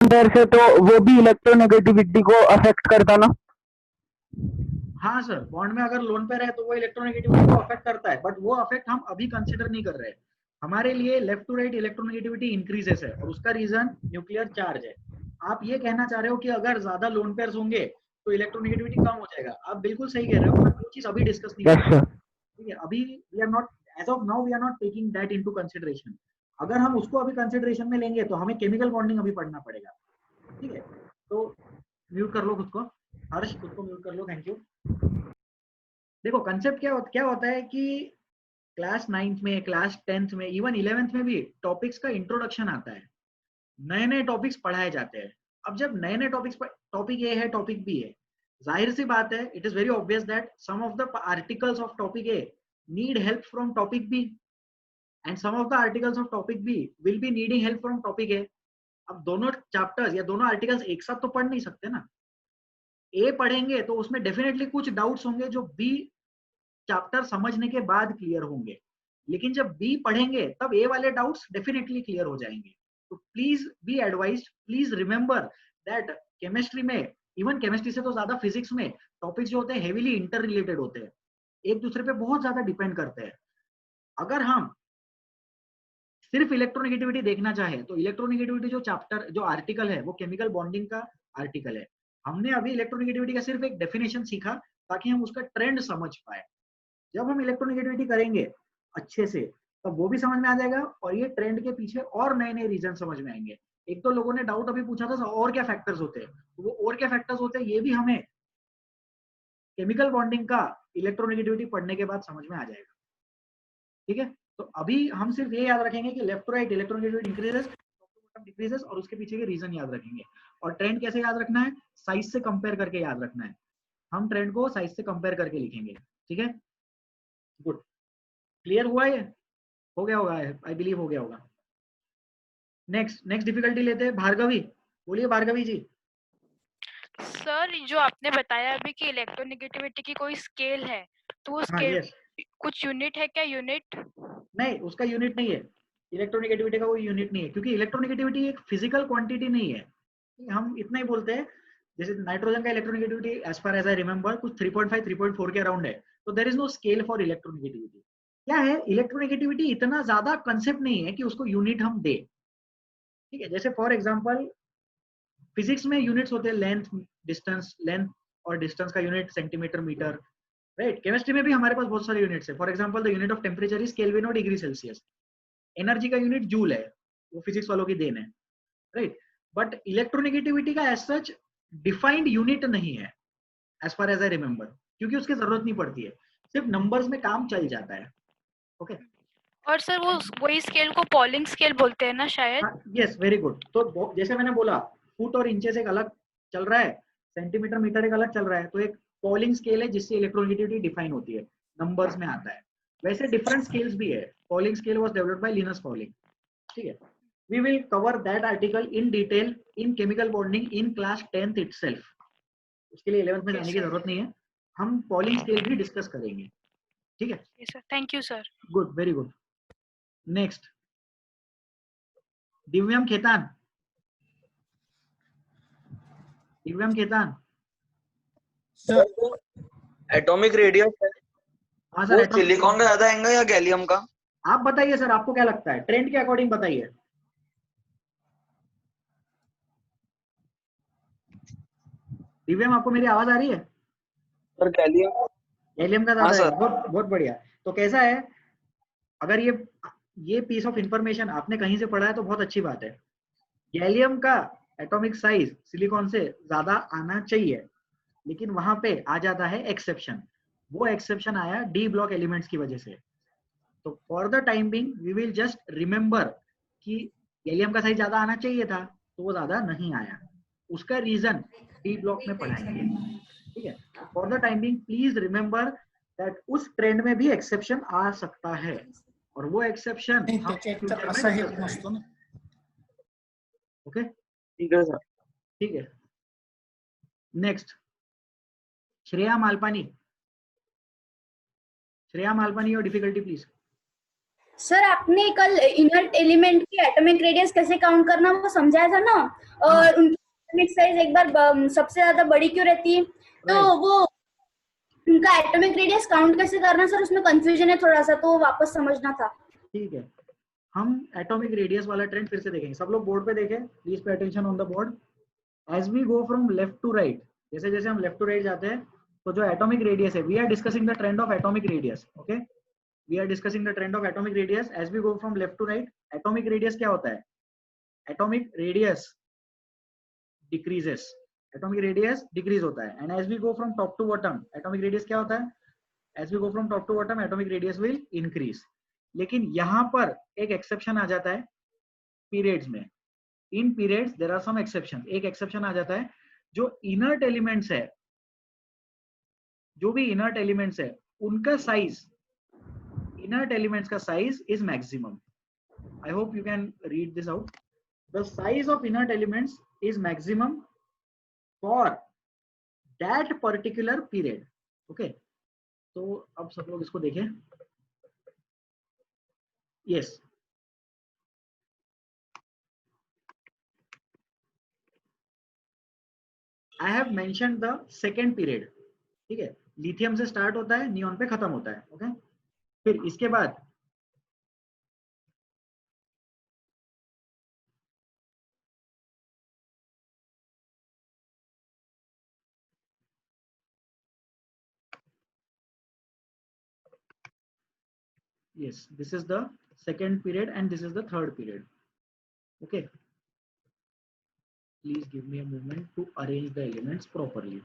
Pair से तो वो भी इलेक्ट्रोनेगेटिविटी को अफेक्ट करता ना? हाँ सर, बॉन्ड में अगर लोन पेयर है तो वो इलेक्ट्रोनेगेटिविटी को अफेक्ट करता है, बट वो अफेक्ट हम अभी कंसिडर नहीं कर रहे हैं। हमारे लिए left to right electronegativity increases है, और उसका रीजन न्यूक्लियर चार्ज है। आप ये कहना चाह रहे हो कि अगर ज्यादा लोन पेयर्स होंगे तो इलेक्ट्रोनेगेटिविटी कम हो जाएगा। आप बिल्कुल सही कह रहे हो, बट वो चीज अभी डिस्कस नहीं यस कर रहे हैं। सर। ठीक है, अभी we are not, as of now we are not taking that into consideration. अगर हम उसको अभी कंसिडरेशन में लेंगे तो हमें केमिकल बॉन्डिंग अभी पढ़ना पड़ेगा। ठीक है, तो म्यूट कर लो खुद को, हर्ष खुद को म्यूट कर लो, थैंक यू। देखो कंसेप्ट क्या होता है कि क्लास 9th में, क्लास 10th में, इवन 11th में भी टॉपिक्स का इंट्रोडक्शन आता है, नए नए टॉपिक्स पढ़ाए जाते हैं। अब जब नए नए टॉपिक्स, टॉपिक ए है, टॉपिक बी है, जाहिर सी बात है, it is very obvious that some of the articles of topic A need help from topic B, and some of the articles of topic B will be needing help from topic A. अब दोनों chapters या दोनों articles एक साथ तो पढ़ नहीं सकते ना। ए पढ़ेंगे तो उसमें डेफिनेटली कुछ डाउट्स होंगे जो बी चैप्टर समझने के बाद क्लियर होंगे, लेकिन जब बी पढ़ेंगे तब ए वाले डाउट्स डेफिनेटली क्लियर हो जाएंगे। तो please be advised, please remember that chemistry में, इवन केमिस्ट्री से तो ज्यादा फिजिक्स में, टॉपिक्स जो होते हैं हेवीली इंटर रिलेटेड होते हैं, एक दूसरे पे बहुत ज्यादा डिपेंड करते हैं। अगर हम सिर्फ इलेक्ट्रोनेगेटिविटी देखना चाहे तो इलेक्ट्रोनेगेटिविटी जो चैप्टर, जो आर्टिकल है, वो केमिकल बॉन्डिंग का आर्टिकल है। हमने अभी इलेक्ट्रोनेगेटिविटी का सिर्फ एक डेफिनेशन सीखा ताकि हम उसका ट्रेंड समझ पाए। जब हम इलेक्ट्रोनेगेटिविटी करेंगे अच्छे से, तब वो भी समझ में आ जाएगा, और ये ट्रेंड के पीछे और नए नए रीजन समझ में आएंगे। एक तो लोगों ने डाउट अभी पूछा था और क्या फैक्टर्स होते हैं, तो वो और क्या फैक्टर्स होते हैं ये भी हमें केमिकल बॉन्डिंग का इलेक्ट्रोनेगेटिविटी पढ़ने के बाद समझ में आ जाएगा। ठीक है, तो अभी हम सिर्फ ये याद रखेंगे कि left to right electronegativity increases, top to bottom decreases, और उसके पीछे के रीजन याद रखेंगे। और ट्रेंड कैसे याद रखना है? साइज से कंपेयर करके याद रखना है। हम ट्रेंड को साइज से कंपेयर करके लिखेंगे। ठीक है, गुड, क्लियर हुआ ये? हो गया होगा, आई बिलीव हो गया होगा। नेक्स्ट नेक्स्ट डिफिकल्टी लेते हैं भार्गवी। बोलिए भार्गवी जी। सर जो आपने बताया अभी कि इलेक्ट्रोनेगेटिविटी की कोई स्केल है, तो वो हाँ स्केल यस, कुछ यूनिट है क्या? यूनिट? नहीं उसका यूनिट नहीं है, इलेक्ट्रोनेगेटिविटी का कोई यूनिट नहीं है, क्योंकि इलेक्ट्रोनेगेटिविटी एक फिजिकल क्वांटिटी नहीं है। हम इतना ही बोलते हैं, जैसे नाइट्रोजन का electronegativity as far as I remember कुछ 3.5 3.4 के अराउंड है, तो there is no scale for electronegativity. क्या है, इलेक्ट्रोनेगेटिविटी इतना ज्यादा कंसेप्ट नहीं है कि उसको यूनिट हम दे। ठीक है, जैसे फॉर एग्जांपल फिजिक्स में यूनिट्स होते हैं, लेंथ, डिस्टेंस, लेंथ और डिस्टेंस का unit centimetre, metre, right. Chemistry में भी हमारे पास बहुत सारे यूनिट्स है। For example the unit of temperature is kelvin और डिग्री सेल्सियस। एनर्जी का यूनिट जूल है, वो फिजिक्स वालों की देन है, राइट। बट इलेक्ट्रोनेगेटिविटी का एज सच डिफाइंड यूनिट नहीं है as far as I remember, क्योंकि उसकी जरूरत नहीं पड़ती है, सिर्फ नंबर्स में काम चल जाता है। Okay okay? और सर वो वही स्केल को पॉलिंग स्केल बोलते हैं ना शायद? हाँ यस, वेरी गुड। तो जैसे मैंने बोला, फुट और इंचेस एक अलग चल रहा है, सेंटीमीटर मीटर एक अलग चल रहा है, तो एक पॉलिंग स्केल है जिससे इलेक्ट्रोनेगेटिविटी डिफाइन होती है, नंबर्स में आता है। वैसे डिफरेंट स्केल्स भी है। Polling scale was developed by Linus Pauling. ठीक है, we will cover that article in detail in chemical bonding in class 10th itself। उसके लिए 11th में जाने की जरूरत नहीं है, हम पॉलिंग स्केल भी डिस्कस करेंगे। ठीक है, sir thank you sir. Good, very good. Next, Divyam Khetan. Divyam Khetan. Atomic radius हाँ सर, वो सिलिकॉन का ज्यादा आएगा या गैलियम का? आप बताइए सर, आपको क्या लगता है, ट्रेंड के अकॉर्डिंग बताइए। दिव्यम, आपको मेरी आवाज आ रही है? Sir gallium. गैलियम का हाँ ज्यादा है, सर। बहुत बहुत बढ़िया। तो कैसा है, अगर ये पीस ऑफ इंफॉर्मेशन आपने कहीं से पढ़ा है तो बहुत अच्छी बात है। गैलियम का एटॉमिक साइज सिलिकॉन से ज्यादा आना चाहिए, लेकिन वहां पे आ जाता है एक्सेप्शन। वो एक्सेप्शन आया डी ब्लॉक एलिमेंट्स की वजह से। तो for the time being we will just remember कि गैलियम का साइज ज्यादा आना चाहिए था, तो वो ज्यादा नहीं आया, उसका रीजन डी ब्लॉक में पढ़ाएंगे। ठीक है, for the time Bing please remember that उस ट्रेंड में भी एक्सेप्शन आ सकता है, और वो एक्सेप्शन हम फ्यूचर में डिस्कस करेंगे। ओके, ठीक है सर। ठीक है। Next, Shreya Malpani. Shreya Malpani, your difficulty please. Sir आपने कल इनर्ट एलिमेंट की एटॉमिक रेडियस कैसे काउंट करना वो समझाया था ना, और उनकी एटॉमिक साइज एक बार सबसे ज्यादा बड़ी क्यों रहती है, तो Right. वो उनका एटॉमिक रेडियस काउंट कैसे करना सर, उसमें कंफ्यूजन है थोड़ा सा, तो वापस समझना था। ठीक है, हम एटॉमिक रेडियस वाला ट्रेंड फिर से देखेंगे। सब लोग बोर्ड पे देखें, please pay attention on the board. As we go from left to right, जैसे जैसे हम लेफ्ट टू राइट जाते हैं, तो जो एटॉमिक रेडियस है, we are discussing the trend of atomic radius. Okay, we are discussing the trend of atomic radius as we go from left to right. Atomic radius क्या होता है? Atomic radius decreases, atomic radius decrease होता है। And as we go from top to bottom, atomic radius क्या होता है? As we go from top to bottom, atomic radius will increase. लेकिन यहां पर एक एक्सेप्शन आ जाता है पीरियड्स में। In periods there are some exception. एक एक्सेप्शन आ जाता है, जो इनर्ट एलिमेंट्स है, जो भी इनर्ट एलिमेंट्स है उनका साइज, इनर्ट एलिमेंट्स का size is maximum. I hope you can read this out. The size of inert elements is maximum for that particular period. Okay, तो अब सब लोग इसको देखें। Yes, I have mentioned the second period. ठीक है, lithium से स्टार्ट होता है, नियॉन पे खत्म होता है। ओके, फिर इसके बाद yes, this is the second period and this is the third period. Okay, please give me a moment to arrange the elements properly.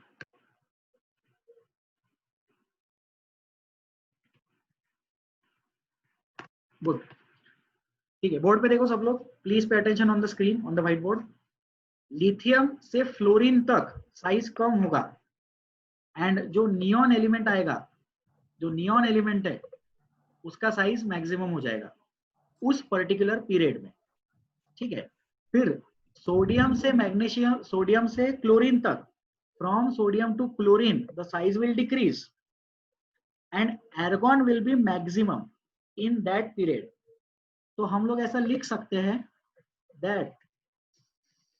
Good. ठीक है, बोर्ड पे देखो सब लोग, please pay attention on the screen, on the white board. Lithium से fluorine तक size कम होगा, and जो नियॉन एलिमेंट आएगा, जो नियॉन एलिमेंट है उसका साइज मैक्सिमम हो जाएगा उस पर्टिकुलर पीरियड में। ठीक है, फिर सोडियम से मैग्नीशियम, सोडियम से क्लोरीन तक, from sodium to chlorine the size will decrease and argon will be maximum in that period. तो हम लोग ऐसा लिख सकते हैं that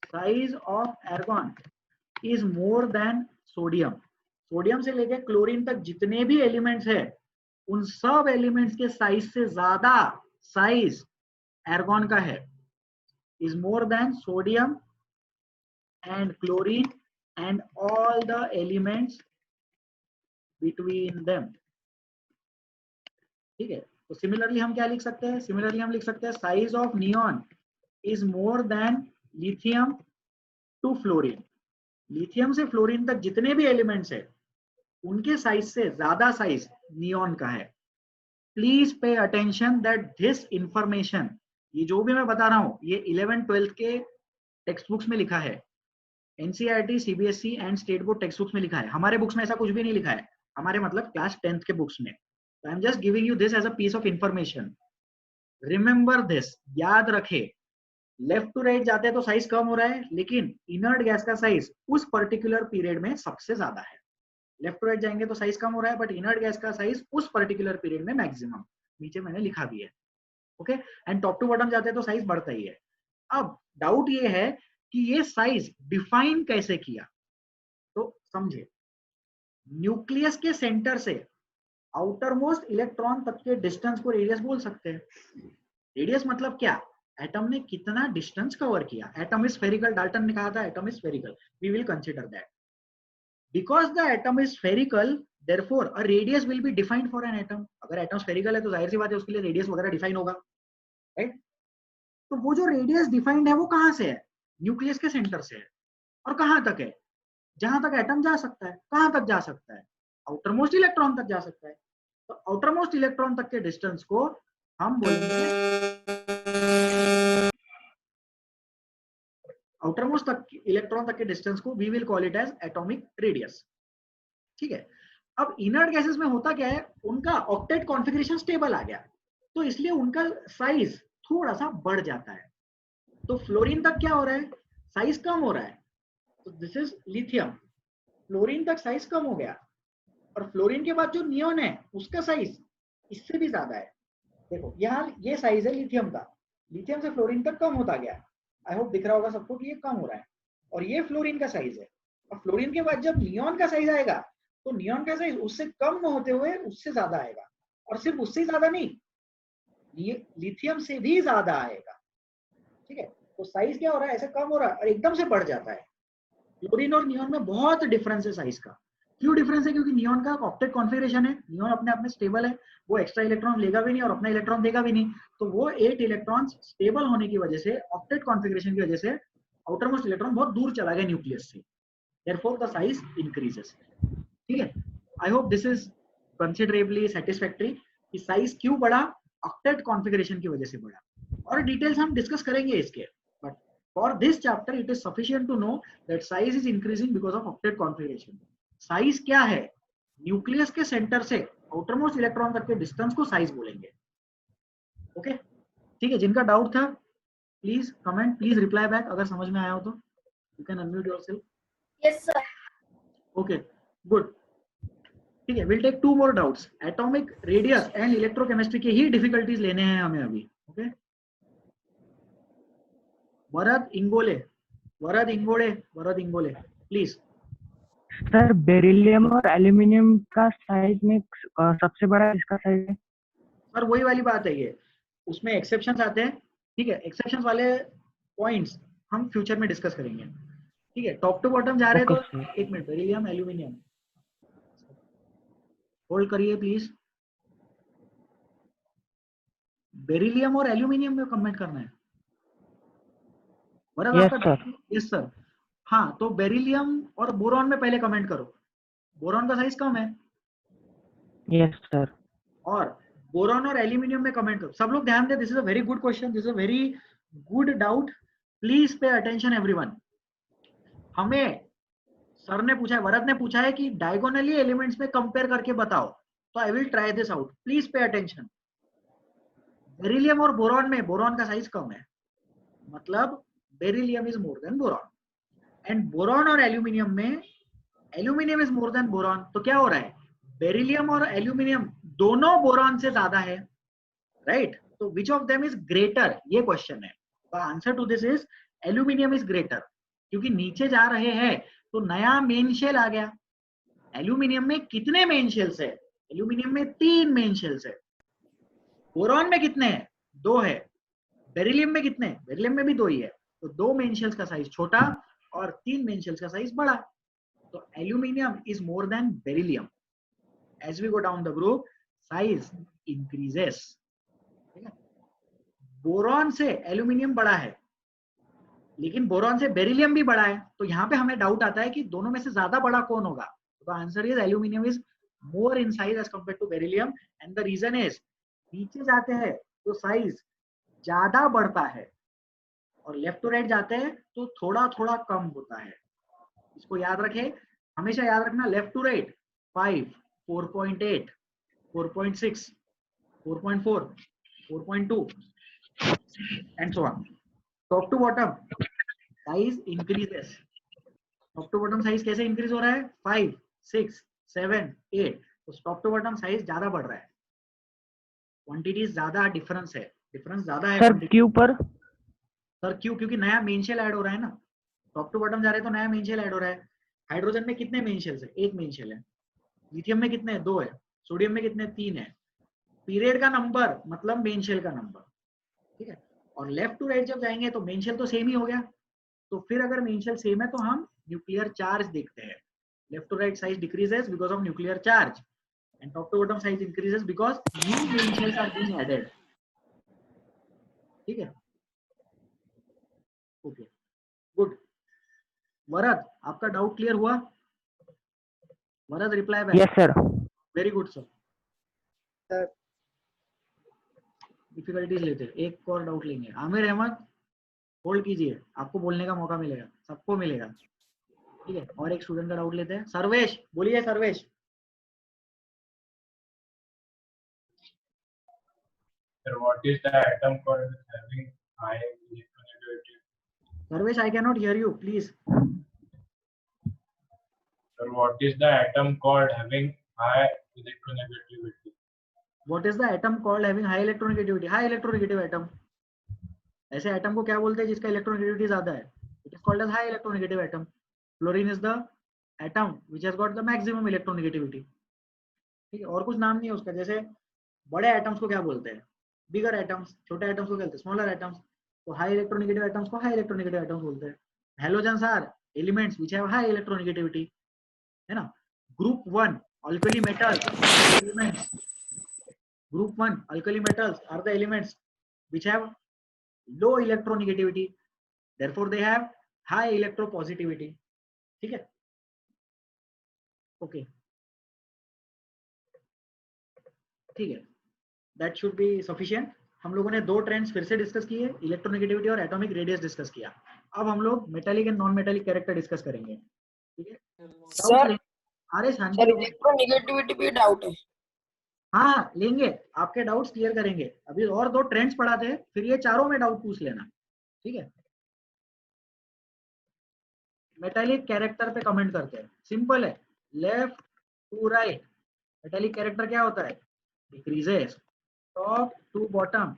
size of argon is more than sodium. Sodium से लेकर क्लोरीन तक जितने भी एलिमेंट्स है, उन सब एलिमेंट्स के साइज से ज्यादा साइज एर्गॉन का है, is more than sodium and chlorine and all the elements between them। ठीक है, तो सिमिलरली हम क्या लिख सकते हैं? सिमिलरली हम लिख सकते हैं size of neon is more than lithium to fluorine. Lithium से फ्लोरीन तक जितने भी एलिमेंट्स है उनके साइज से ज्यादा साइज नियॉन का है। Please pay attention that this information, ये जो भी मैं बता रहा हूं, ये 11th-12th के टेक्स्ट बुक्स में लिखा है, NCERT, CBSE and state board text books में लिखा है। हमारे बुक्स में ऐसा कुछ भी नहीं लिखा है, हमारे मतलब क्लास 10th के बुक्स में। I am just giving you this as a piece of information. Remember this, याद रखे, लेफ्ट टू राइट जाते हैं तो साइज कम हो रहा है, लेकिन इनर्ट गैस का साइज उस पर्टिकुलर पीरियड में सबसे ज्यादा है। लेफ्ट टू राइट जाएंगे तो साइज कम हो रहा है, बट इनर्ट गैस का साइज उस पर्टिकुलर पीरियड में मैक्सिमम, नीचे मैंने लिखा भी है। Okay, and top to bottom जाते हैं तो साइज बढ़ता ही है। अब डाउट ये है कि ये साइज डिफाइन कैसे किया, तो समझे। न्यूक्लियस के सेंटर से आउटर मोस्ट इलेक्ट्रॉन तक के डिस्टेंस को रेडियस बोल सकते हैं। रेडियस मतलब क्या? एटम ने कितना डिस्टेंस कवर किया। एटम इज स्फेरिकल, डाल्टन ने कहा था atom is spherical, we will consider that. Because the atom is spherical, therefore a radius will be defined for an atom। अगर एटम स्फेरिकल है तो जाहिर सी बात है उसके लिए रेडियस वगैरह डिफाइन होगा, राइट। तो वो जो रेडियस डिफाइंड है वो कहां से है? न्यूक्लियस के सेंटर से है। और कहां तक है? जहां तक एटम जा सकता है। कहां तक जा सकता है? आउटर मोस्ट इलेक्ट्रॉन तक जा सकता है। तो आउटर मोस्ट इलेक्ट्रॉन तक के डिस्टेंस को हम बोलेंगे, आउटर मोस्ट तक इलेक्ट्रॉन तक के डिस्टेंस को we will call it as atomic radius. ठीक है, अब इनर्ट गैसेस में होता क्या है, उनका ऑक्टेट कॉन्फ़िगरेशन स्टेबल आ गया, तो इसलिए उनका साइज थोड़ा सा बढ़ जाता है। तो फ्लोरीन तक क्या हो रहा है? साइज कम हो रहा है। तो दिस इज लिथियम, फ्लोरीन तक साइज कम हो गया, और फ्लोरीन के बाद जो नियॉन है उसका साइज इससे भी ज्यादा है। देखो यहाँ ये साइज है लिथियम का, लिथियम से फ्लोरीन तक कम होता गया। आई होप दिख रहा होगा सबको कि ये कम हो रहा है, और ये फ्लोरीन का साइज है। और फ्लोरीन के बाद जब नियॉन का साइज आएगा तो नियॉन का साइज उससे कम होते हुए उससे ज्यादा आएगा, और सिर्फ उससे ज्यादा नहीं, ये लिथियम से भी ज्यादा आएगा। ठीक है, तो साइज क्या हो रहा है, ऐसे कम हो रहा है और एकदम से बढ़ जाता है। फ्लोरीन और नियॉन में बहुत डिफरेंस है साइज का। क्यों डिफरेंस है? क्योंकि नियॉन का ऑक्टेट कॉन्फ़िगरेशन है, नियॉन अपने आप में स्टेबल है, वो एक्स्ट्रा इलेक्ट्रॉन लेगा भी नहीं और अपना इलेक्ट्रॉन देगा भी नहीं, तो वो 8 इलेक्ट्रॉन्स स्टेबल होने की वजह से, ऑक्टेट कॉन्फ़िगरेशन की वजह से आउटर मोस्ट इलेक्ट्रॉन बहुत दूर चला गया न्यूक्लियस से, देयरफॉर द साइज इंक्रीजेस। ठीक है, I hope this is considerably satisfactory कि साइज क्यों बढ़ा, ऑक्टेट कॉन्फ़िगरेशन की वजह से बढ़ा, और डिटेल्स हम डिस्कस करेंगे इसके। But for this chapter it is sufficient to know that size is increasing because of octet configuration. Size क्या है? न्यूक्लियस के सेंटर से आउटर मोस्ट इलेक्ट्रॉन तक के डिस्टेंस को साइज बोलेंगे। ओके, ठीक है, जिनका डाउट था please comment, please reply back अगर समझ में आया हो तो। You can unmute yourself. Yes sir. Okay, good. ठीक है, will take 2 more doubts. Atomic radius and electrochemistry की ही डिफिकल्टीज लेने हैं हमें अभी। Okay, Varad Ingole, Varad Ingole please. Sir beryllium और एल्यूमिनियम का साइज में सबसे बड़ा इसका साइज है? सर वही वाली बात है, ये उसमें एक्सेप्शंस आते हैं। ठीक है, एक्सेप्शंस वाले पॉइंट्स हम फ्यूचर में डिस्कस करेंगे। ठीक है, टॉप टू बॉटम जा रहे हैं तो एक मिनट, बेरिलियम एल्यूमिनियम होल्ड करिए प्लीज। बेरिलियम और एल्यूमिनियम में कमेंट करना है। वरद आपका? Yes sir. हाँ, तो बेरिलियम और बोरॉन में पहले कमेंट करो। बोरॉन का साइज कम है। Yes sir. और बोरॉन और एल्यूमिनियम में कमेंट करो। सब लोग ध्यान दें, this is a very good question, this is a very good doubt, please pay attention everyone. हमें सर ने पूछा है, वरद ने पूछा है कि डायगोनली एलिमेंट्स में कंपेयर करके बताओ, तो I will try this out, please pay attention. Beryllium और बोरॉन में बोरॉन का साइज कम है, मतलब beryllium is more then boron, and boron और एल्यूमिनियम में aluminium is more then boron. तो क्या हो रहा है, बेरिलियम और एल्यूमिनियम दोनों बोरॉन से ज्यादा है, राइट? तो which of them is greater, ये क्वेश्चन है। The answer to this is aluminium is greater, क्योंकि नीचे जा रहे हैं तो नया मेन शेल आ गया। एल्यूमिनियम में कितने मेन शेल्स है? एल्यूमिनियम में 3 मेन शेल्स है। बोरॉन में कितने हैं? 2 है। बेरिलियम में कितने? बेरिलियम में भी 2 ही है। तो 2 मेन शेल्स का साइज छोटा और 3 मेन शेल्स का साइज बड़ा। तो aluminium is more then beryllium. As we go down the group, size increases. ठीक है, बोरॉन से एल्यूमिनियम बड़ा है, लेकिन बोरॉन से बेरिलियम भी बड़ा है। तो यहाँ पे हमें डाउट आता है कि दोनों में से ज्यादा बड़ा कौन होगा। तो answer is aluminium is more in size as compare to beryllium, and the reason is नीचे जाते हैं तो साइज ज्यादा बढ़ता है, और लेफ्ट टू राइट जाते हैं तो थोड़ा थोड़ा कम होता है। इसको याद रखें, हमेशा याद रखना, left to right 5, 4.8, 4.6, 4.4, 4.2 and so on. Top to bottom size increases. Top to bottom size कैसे increase हो रहा है? 5, 6, 7, 8. तो top to bottom size ज्यादा बढ़ रहा है, क्वांटिटी ज्यादा डिफरेंस है, डिफरेंस ज्यादा है। सर क्यों पर? सर क्यों? क्योंकि नया मेन शेल ऐड हो रहा है ना। टॉप टू बॉटम जा रहे हैं तो नया मेन शेल ऐड हो रहा है। हाइड्रोजन में कितने मेन शेल्स है? 1 मेन शेल है। लिथियम में कितने? 2 है। सोडियम में कितने? 3 है। पीरियड का नंबर मतलब मेन शेल का नंबर, ठीक है। और लेफ्ट टू राइट जब जाएंगे तो मेन शेल तो सेम ही हो गया। तो फिर अगर मेन शेल सेम है तो हम न्यूक्लियर चार्ज देखते हैं। Left to right size decreases because of nuclear charge, and top to bottom size increases because new main shells are being added. ठीक है, ओके, गुड। वरद, आपका डाउट क्लियर हुआ? Varad reply back. Yes sir. Very good sir. Difficulties लेते हैं, एक और doubt लेंगे। Aamir Ahmad hold कीजिए, आपको बोलने का मौका मिलेगा, सबको मिलेगा, ठीक है। और एक स्टूडेंट का डाउट लेते हैं। सर्वेश, बोलिए Sarvesh. Sir, what is the atom called having high electronegativity? Sarvesh, I cannot hear you, please. Sir, what is the atom called having high electronegativity? What is the atom called having high electronegativity? High electronegative atom. ऐसे atom को क्या बोलते हैं जिसका electronegativity ज्यादा है? It is called as high electronegative atom. Fluorine is the atom which has got the maximum electronegativity. ठीक है, और कुछ नाम नहीं है उसका। जैसे बड़े एटम्स को क्या बोलते हैं? बिगर एटम्स। छोटे एटम्स को क्या बोलते हैं? Smaller atoms. तो हाई इलेक्ट्रोनेगेटिव एटम्स को हाई इलेक्ट्रोनेगेटिव एटम्स बोलते हैं। Halogens are elements which have high electronegativity, है ना। Group 1 alkali metals elements, group 1 alkali metals are the elements which have low electronegativity, therefore they have high electropositivity। ठीक है, okay, ठीक है, that should be sufficient. हम लोगों ने दो ट्रेंड्स फिर से डिस्कस किए, इलेक्ट्रोनेगेटिविटी और एटॉमिक रेडियस डिस्कस किया। अब हम लोग metallic and non metallic character discuss करेंगे। ठीक है सर, अरे शांति सर रहो। इलेक्ट्रोनेगेटिविटी पे डाउट है। हाँ लेंगे, आपके डाउट्स क्लियर करेंगे। अभी और दो ट्रेंड्स पढ़ाते हैं, फिर ये चारों में डाउट पूछ लेना। ठीक है, मेटालिक कैरेक्टर पे कमेंट करते हैं, सिंपल है, left to right. Metallic character क्या होता है? Decreases top to bottom.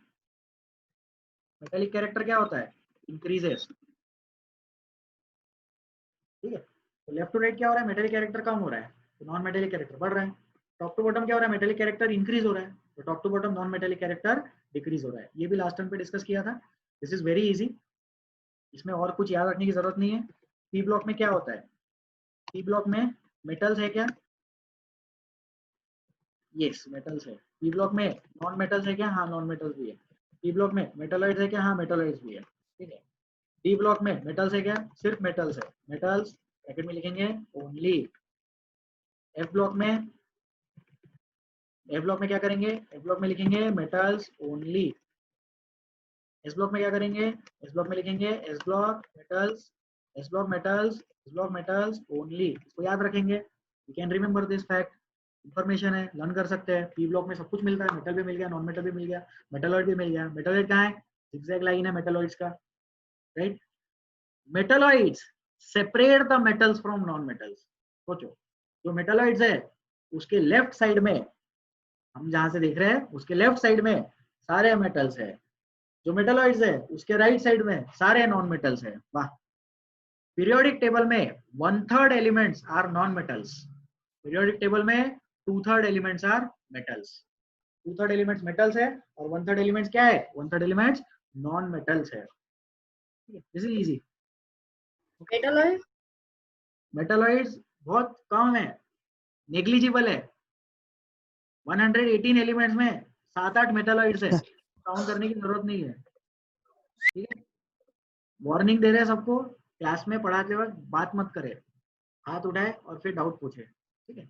Metallic character क्या होता है? इंक्रीजेस। ठीक है, तो लेफ्ट टू राइट क्या हो रहा है? मेटालिक कैरेक्टर कम हो रहा है, तो नॉन मेटालिक कैरेक्टर बढ़ रहा है। टॉप टू बॉटम क्या हो रहा है? मेटालिक कैरेक्टर इंक्रीज हो रहा है, तो top to bottom non metallic character decrease हो रहा है। ये भी लास्ट टाइम पे डिस्कस किया था। दिस इज वेरी इजी, इसमें और कुछ याद रखने की जरूरत नहीं है। पी ब्लॉक में क्या होता है? पी ब्लॉक में मेटल्स है क्या? यस मेटल्स है। पी ब्लॉक में नॉन मेटल्स है क्या? हाँ नॉन मेटल्स भी है। पी ब्लॉक में मेटलॉइड्स है क्या? हाँ मेटलॉइड्स भी है। ठीक है, डी ब्लॉक में मेटल्स है क्या? सिर्फ मेटल्स है, मेटल्स ब्रैकेट में लिखेंगे ओनली। एफ ब्लॉक में, एफ ब्लॉक में क्या करेंगे? एफ ब्लॉक में लिखेंगे मेटल्स ओनली। एस ब्लॉक में क्या करेंगे? एस ब्लॉक में लिखेंगे S block metals, S block metals, S block metals only. इसको याद रखेंगे, you can remember this fact. Information है, लर्न कर सकते हैं। पी ब्लॉक में सब कुछ मिलता है, मेटल भी मिल गया, नॉन मेटल भी मिल गया, मेटलॉइड भी मिल गया। मेटलॉइड कहाँ है? जिगजैग लाइन है मेटलॉइड्स का, right. Metalloids separate the metals from non metals. सोचो, जो मेटलॉइड्स है उसके लेफ्ट साइड में, हम जहां से देख रहे हैं उसके लेफ्ट साइड में सारे मेटल्स है। जो मेटलॉइड्स है उसके राइट साइड में सारे नॉन मेटल्स है। वाह। पीरियोडिक टेबल में 1/3 elements are non metals. Periodic table में 2/3 elements are metals. 2/3 elements metals है और 1/3 एलिमेंट्स क्या है? 1/3 एलिमेंट्स नॉन मेटल्स है। This is easy. Metalloid, metalloids बहुत कम है, नेग्लिजिबल है। 118 एलिमेंट्स में 7-8 मेटलॉइड्स है, काउंट करने की जरूरत नहीं है। ठीक है, वार्निंग दे रहे हैं सबको, क्लास में पढ़ाते वक्त बात मत करे, हाथ उठाए और फिर डाउट पूछे। ठीक है,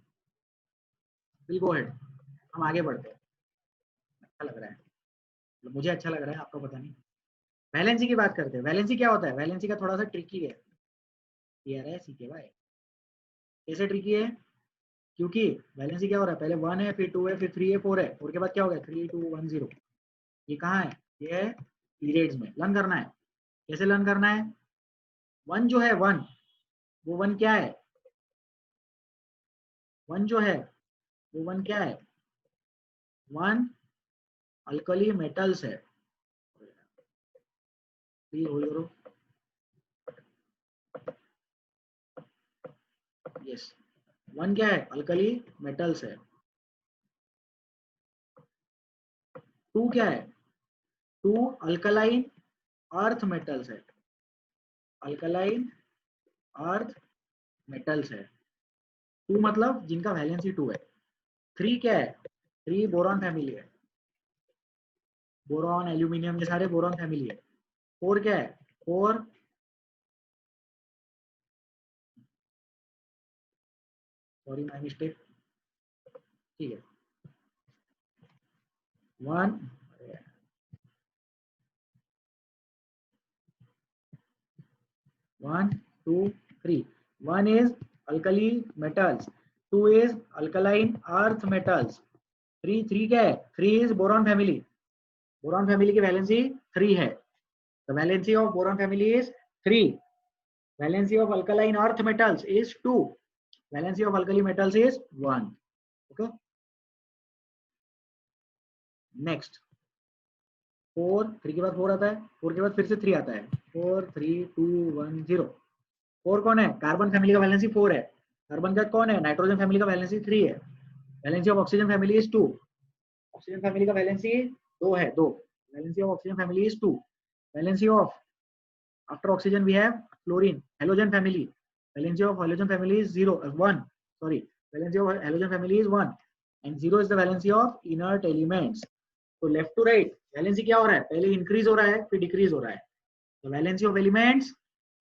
विल गो अहेड, हम आगे बढ़ते हैं। अच्छा लग रहा है, मुझे अच्छा लग रहा है, आपको पता नहीं। वैलेंसी की बात करते हैं। वैलेंसी क्या होता है? वैलेंसी का थोड़ा सा ट्रिकी है यार, है सीखे भाई। कैसे ट्रिकी है? क्योंकि वैलेंसी क्या हो रहा है? पहले 1 है, फिर 2 है, फिर 3 है, 4 है, 4 के बाद क्या हो गया? 3 2 1 0। ये कहाँ है? ये है पीरियड्स में। लर्न करना है। कैसे लर्न करना है? 1 जो है 1, वो 1 क्या है? 1 जो है वो 1 क्या है? 1 अल्कली मेटल्स है। यस, 1 क्या है? अल्कली मेटल्स है। 2 क्या है? 2 अल्कलाइन अर्थ मेटल्स है। अल्कलाइन अर्थ मेटल्स है। 2 मतलब जिनका वैलेंसी 2 है। 3 क्या है? 3 बोरॉन फैमिली है। बोरॉन, एल्यूमिनियम, ये सारे बोरॉन फैमिली है। 4 क्या है? 4 सॉरी माय मिस्टेक। ठीक है, 1 1 2 3। 1 is alkali metals, 2 is alkaline earth metals, 3 क्या है? 3 is boron family। Boron family की वैलेंसी 3 है। The valency of boron family is 3. Valency of alkaline earth metals is 2. Valency of alkali metals is 1. Okay. Next 4, 3 के बाद 4 आता है, 4 के बाद फिर से 3 आता है, 4 3 2 1 0। 4 कौन है? कार्बन फैमिली का वैलेंसी 4 है। कार्बन का कौन है? नाइट्रोजन फैमिली का वैलेंसी 3 है। Valency of oxygen family is 2। Oxygen family का वैलेंसी 2 है, 2। Valency of oxygen family is 2। Valency of after oxygen we have fluorine halogen family. Valency of halogen family is 1, sorry, valency of halogen family is 1 and 0 is the valency of inert elements. तो left to right valency क्या हो रहा है? पहले increase हो रहा है फिर डिक्रीज हो रहा है। तो valency of elements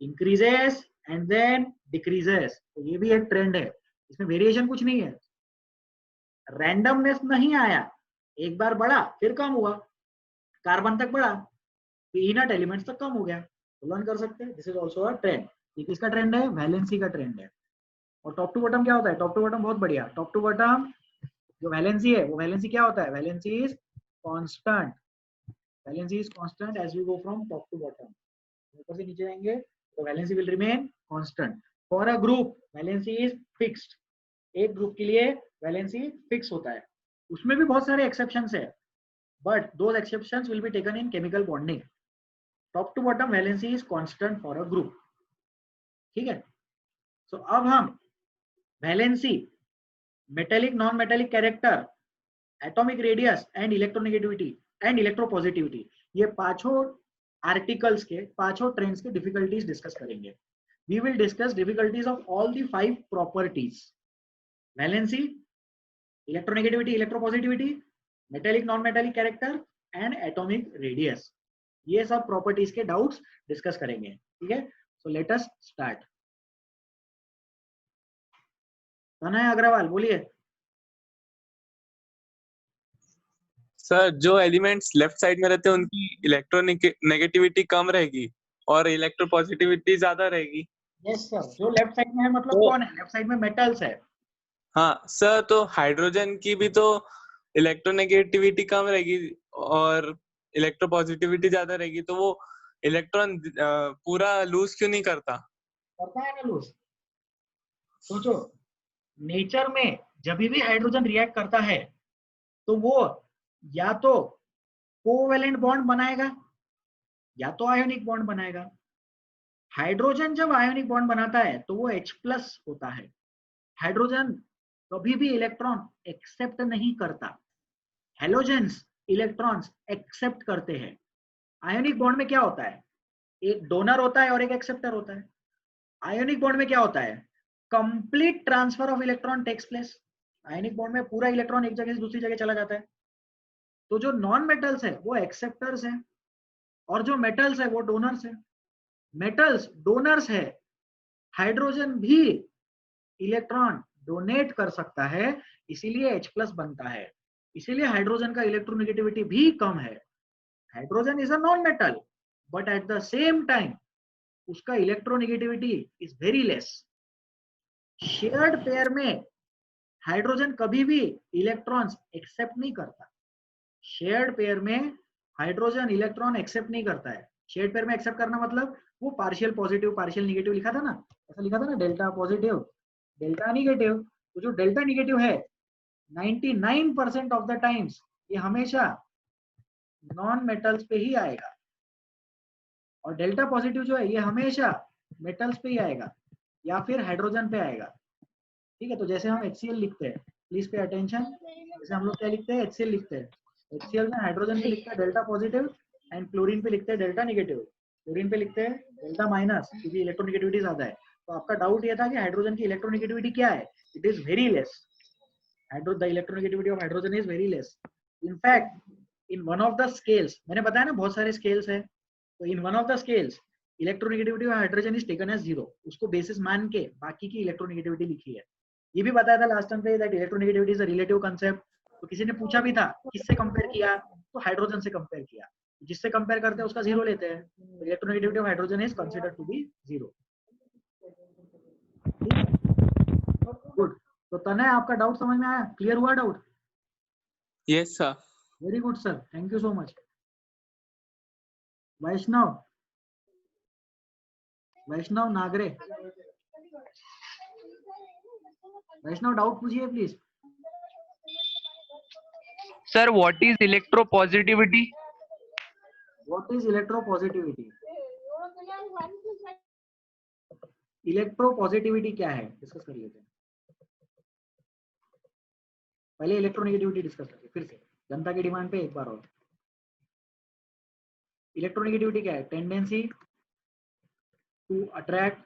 increases and then decreases. तो ये भी एक ट्रेंड है, इसमें वेरिएशन कुछ नहीं है, रैंडमनेस नहीं आया, एक बार बढ़ा फिर कम हुआ, कार्बन तक बढ़ा फिर इनर्ट एलिमेंट्स तक कम हो गया। तो लर्न कर सकते हैं, this is also a trend. ये किसका ट्रेंड है? वैलेंसी का ट्रेंड है। और टॉप टू बॉटम क्या होता है? टॉप टू बॉटम बहुत बढ़िया। टॉप टू बॉटम जो वैलेंसी है वो वैलेंसी क्या होता है? Valency is constant. Valency is constant as we go from top to bottom. ऊपर से नीचे जाएंगे तो valency will remain constant. For a group valency is fixed. एक ग्रुप के लिए वैलेंसी फिक्स होता है, उसमें भी बहुत सारे एक्सेप्शंस है, but those exceptions will be taken in chemical bonding. Top to bottom valency is constant for a group, ठीक है। सो अब हम valency, metallic non metallic character, atomic radius and electronegativity and electropositivity, ये पांचों articles के, पांचों trends के difficulties discuss करेंगे। We will discuss difficulties of all the 5 properties: valency, electronegativity, electropositivity, metallic non-metallic character and atomic radius। ये सब properties के doubts discuss करेंगे, ठीक है। So let us start. तनय अग्रवाल बोलिए। सर, जो एलिमेंट्स लेफ्ट साइड में रहते हैं उनकी इलेक्ट्रोनेगेटिविटी कम रहेगी और इलेक्ट्रोपॉजिटिविटी ज्यादा रहेगी। यस सर, जो लेफ्ट साइड में है मतलब कौन है? लेफ्ट साइड में मेटल्स है। हाँ सर, तो हाइड्रोजन की भी तो इलेक्ट्रोनेगेटिविटी कम रहेगी और इलेक्ट्रोपॉजिटिविटी ज्यादा रहेगी, तो वो इलेक्ट्रॉन पूरा लूज क्यों नहीं करता? करता है ना लूज। सोचो, नेचर में जब भी हाइड्रोजन रिएक्ट करता है तो वो या तो कोवेलेंट बॉन्ड बनाएगा या तो आयोनिक बॉन्ड बनाएगा। हाइड्रोजन जब आयोनिक बॉन्ड बनाता है तो वो H+ होता है। हाइड्रोजन कभी भी इलेक्ट्रॉन एक्सेप्ट नहीं करता, हैलोजेंस इलेक्ट्रॉन्स एक्सेप्ट करते हैं। आयोनिक बॉन्ड में क्या होता है? एक डोनर होता है और एक एक्सेप्टर होता है। आयोनिक बॉन्ड में क्या होता है? Complete transfer of electron takes place. Ionic bond में पूरा इलेक्ट्रॉन एक जगह से दूसरी जगह चला जाता है। तो जो नॉन मेटल्स है वो एक्सेप्टर्स है और जो मेटल्स है वो डोनर्स है। मेटल्स डोनर्स है, हाइड्रोजन भी इलेक्ट्रॉन डोनेट कर सकता है, इसीलिए H+ बनता है। इसीलिए हाइड्रोजन का इलेक्ट्रोनेगेटिविटी भी कम है। Hydrogen is a non metal but at the same time उसका electronegativity is very less. Shared pair में हाइड्रोजन कभी भी इलेक्ट्रॉन्स एक्सेप्ट नहीं करता। शेयर्ड पेयर में हाइड्रोजन इलेक्ट्रॉन एक्सेप्ट नहीं करता है। शेयर्ड पेयर में एक्सेप्ट करना मतलब वो पार्शियल पॉजिटिव पार्शियल निगेटिव लिखा था ना, ऐसा लिखा था ना, डेल्टा पॉजिटिव डेल्टा निगेटिव। तो जो डेल्टा निगेटिव है 99% ऑफ द टाइम्स ये हमेशा नॉन मेटल्स पे ही आएगा और डेल्टा पॉजिटिव जो है ये हमेशा मेटल्स पे ही आएगा या फिर हाइड्रोजन पे आएगा, ठीक है। तो जैसे हम HCl लिखते हैं, प्लीज पे अटेंशन, जैसे हम लोग क्या लिखते हैं? HCl लिखते हैं। HCl में हाइड्रोजन पे लिखते हैं डेल्टा पॉजिटिव एंड क्लोरीन पे लिखते हैं डेल्टा निगेटिव। क्लोरीन पे लिखते हैं डेल्टा माइनस क्योंकि इलेक्ट्रोनेगेटिविटी ज्यादा है। तो आपका डाउट ये था कि हाइड्रोजन की इलेक्ट्रोनेगेटिविटी क्या है? It is very less. The electronegativity of hydrogen is very less. In fact in one of the scales, मैंने बताया ना बहुत सारे स्केल्स है, तो in one of the scales electronegativity of hydrogen is taken as 0। उसको बेसिस मान के बाकी की इलेक्ट्रोनेगेटिविटी लिखी है। ये भी बताया था लास्ट टाइम पे that electronegativity is a relative concept. तो किसी ने पूछा भी था किससे कंपेयर किया, तो हाइड्रोजन से कंपेयर किया। जिससे कंपेयर करते हैं उसका 0 लेते हैं। तो electronegativity of hydrogen is considered to be 0। Good. तो तनय आपका डाउट समझ में आया? क्लियर हुआ doubt? Yes sir. Very good sir, thank you so much. Vaishnav Nagare, Vaishnav doubt पूछिए please. Sir, what is electropositivity? What is electropositivity? Electropositivity क्या है डिस्कस कर लेते हैं। पहले इलेक्ट्रोनेगेटिविटी डिस्कस करते हैं, फिर से जनता की डिमांड पे एक बार और। इलेक्ट्रोनेगेटिविटी क्या है? Tendency to attract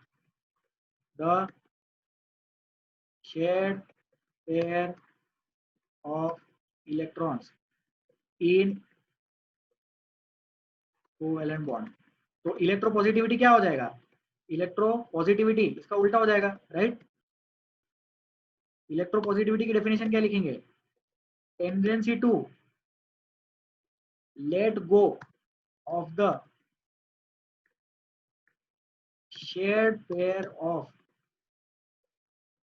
the shared pair of electrons in covalent bond. तो इलेक्ट्रोपॉजिटिविटी क्या हो जाएगा? इलेक्ट्रोपॉजिटिविटी इसका उल्टा हो जाएगा, राइट? इलेक्ट्रोपॉजिटिविटी की डेफिनेशन क्या लिखेंगे? Tendency to let go of the shared pair of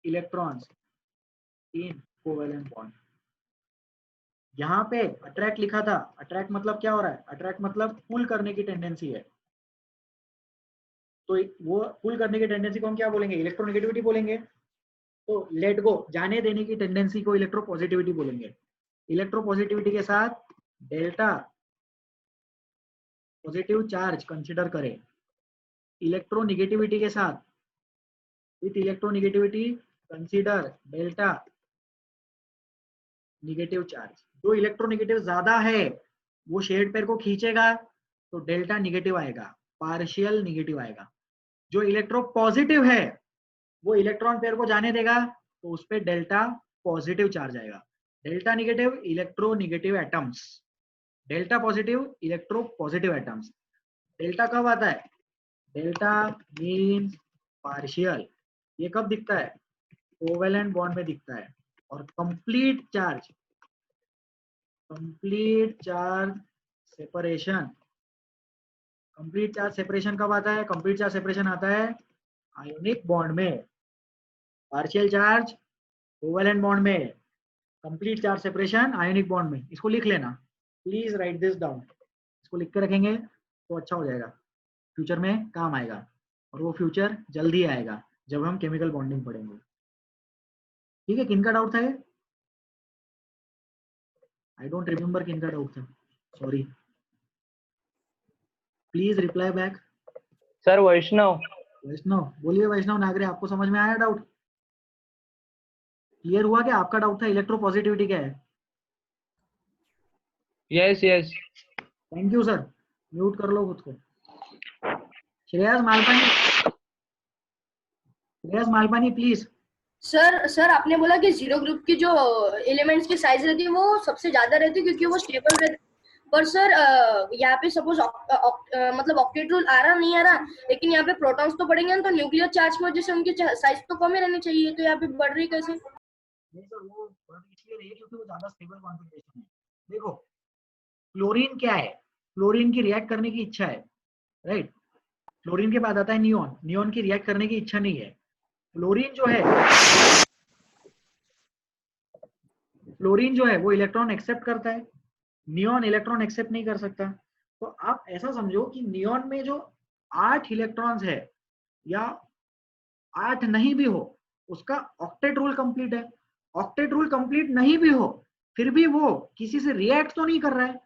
electrons in covalent bond. यहां पे अट्रैक्ट लिखा था, अट्रैक्ट मतलब क्या हो रहा है? अट्रैक्ट मतलब पुल करने की टेंडेंसी है। तो वो पुल करने की टेंडेंसी को हम क्या बोलेंगे? इलेक्ट्रोनेगेटिविटी बोलेंगे। तो लेट गो, जाने देने की टेंडेंसी को इलेक्ट्रोपॉजिटिविटी बोलेंगे। इलेक्ट्रोपॉजिटिविटी के साथ डेल्टा पॉजिटिव चार्ज कंसीडर करें। इलेक्ट्रोनेगेटिविटी के साथ with electronegativity consider delta negative charge. जो इलेक्ट्रोनेगेटिव ज्यादा है वो शेड पेयर को खींचेगा तो डेल्टा नेगेटिव आएगा, पार्शियल नेगेटिव आएगा। जो इलेक्ट्रो पॉजिटिव है वो इलेक्ट्रॉन पेयर को जाने देगा तो उस पर डेल्टा पॉजिटिव चार्ज आएगा। Delta negative electro negative atoms, delta positive electro positive atoms. Delta कब आता है? Delta means partial. ये कब दिखता है? कोवेलेंट बॉन्ड में दिखता है। और complete charge separation, complete charge separation कब आता है? कंप्लीट चार्ज सेपरेशन आता है आयोनिक बॉन्ड में। पार्शियल चार्ज कोवेलेंट बॉन्ड में, complete charge separation ionic bond में। इसको लिख लेना, प्लीज राइट दिस डाउन। इसको लिख के रखेंगे तो अच्छा हो जाएगा, फ्यूचर में काम आएगा। और वो फ्यूचर जल्दी आएगा जब हम केमिकल बॉन्डिंग पढ़ेंगे। ठीक है, किन का डाउट था ये? आई डोंट रिमेम्बर किन का डाउट था, sorry. Please reply back. Sir Vaishnav. Vaishnav, बोलिए वैष्णव नागरे, आपको समझ में आया डाउट? क्लियर हुआ क्या आपका डाउट था इलेक्ट्रोपॉजिटिविटी क्या है? Yes yes. Thank you sir. Mute कर लो खुद को। श्रेयस मालपानी प्लीज। सर आपने बोला कि जीरो ग्रुप की जो एलिमेंट्स की साइज रहती है वो सबसे ज्यादा रहती है क्योंकि वो स्टेबल रहती है। पर सर यहाँ पे सपोज मतलब ऑक्टेट रूल आ रहा नहीं आ रहा, लेकिन यहाँ पे प्रोटॉन्स तो बढ़ेंगे ना, तो न्यूक्लियर चार्ज की वजह से उनकी साइज तो कम ही रहनी चाहिए, तो यहाँ पे बढ़ रही कैसे? नहीं सर, वो इसलिए नहीं है क्योंकि वो ज्यादा स्टेबल कॉन्फ़िगरेशन है। देखो क्लोरीन क्या है? क्लोरीन की रिएक्ट करने की इच्छा है, राइट? क्लोरीन के बाद आता है नियोन। नियोन की रिएक्ट करने की इच्छा नहीं है। फ्लोरीन जो है वो इलेक्ट्रॉन एक्सेप्ट करता है, नियोन इलेक्ट्रॉन एक्सेप्ट नहीं कर सकता। तो आप ऐसा समझो कि नियोन में जो 8 इलेक्ट्रॉन्स है या 8 नहीं भी हो, उसका ऑक्टेट रूल कंप्लीट है। ऑक्टेट रूल कंप्लीट नहीं भी हो फिर भी वो किसी से रिएक्ट तो नहीं कर रहा है,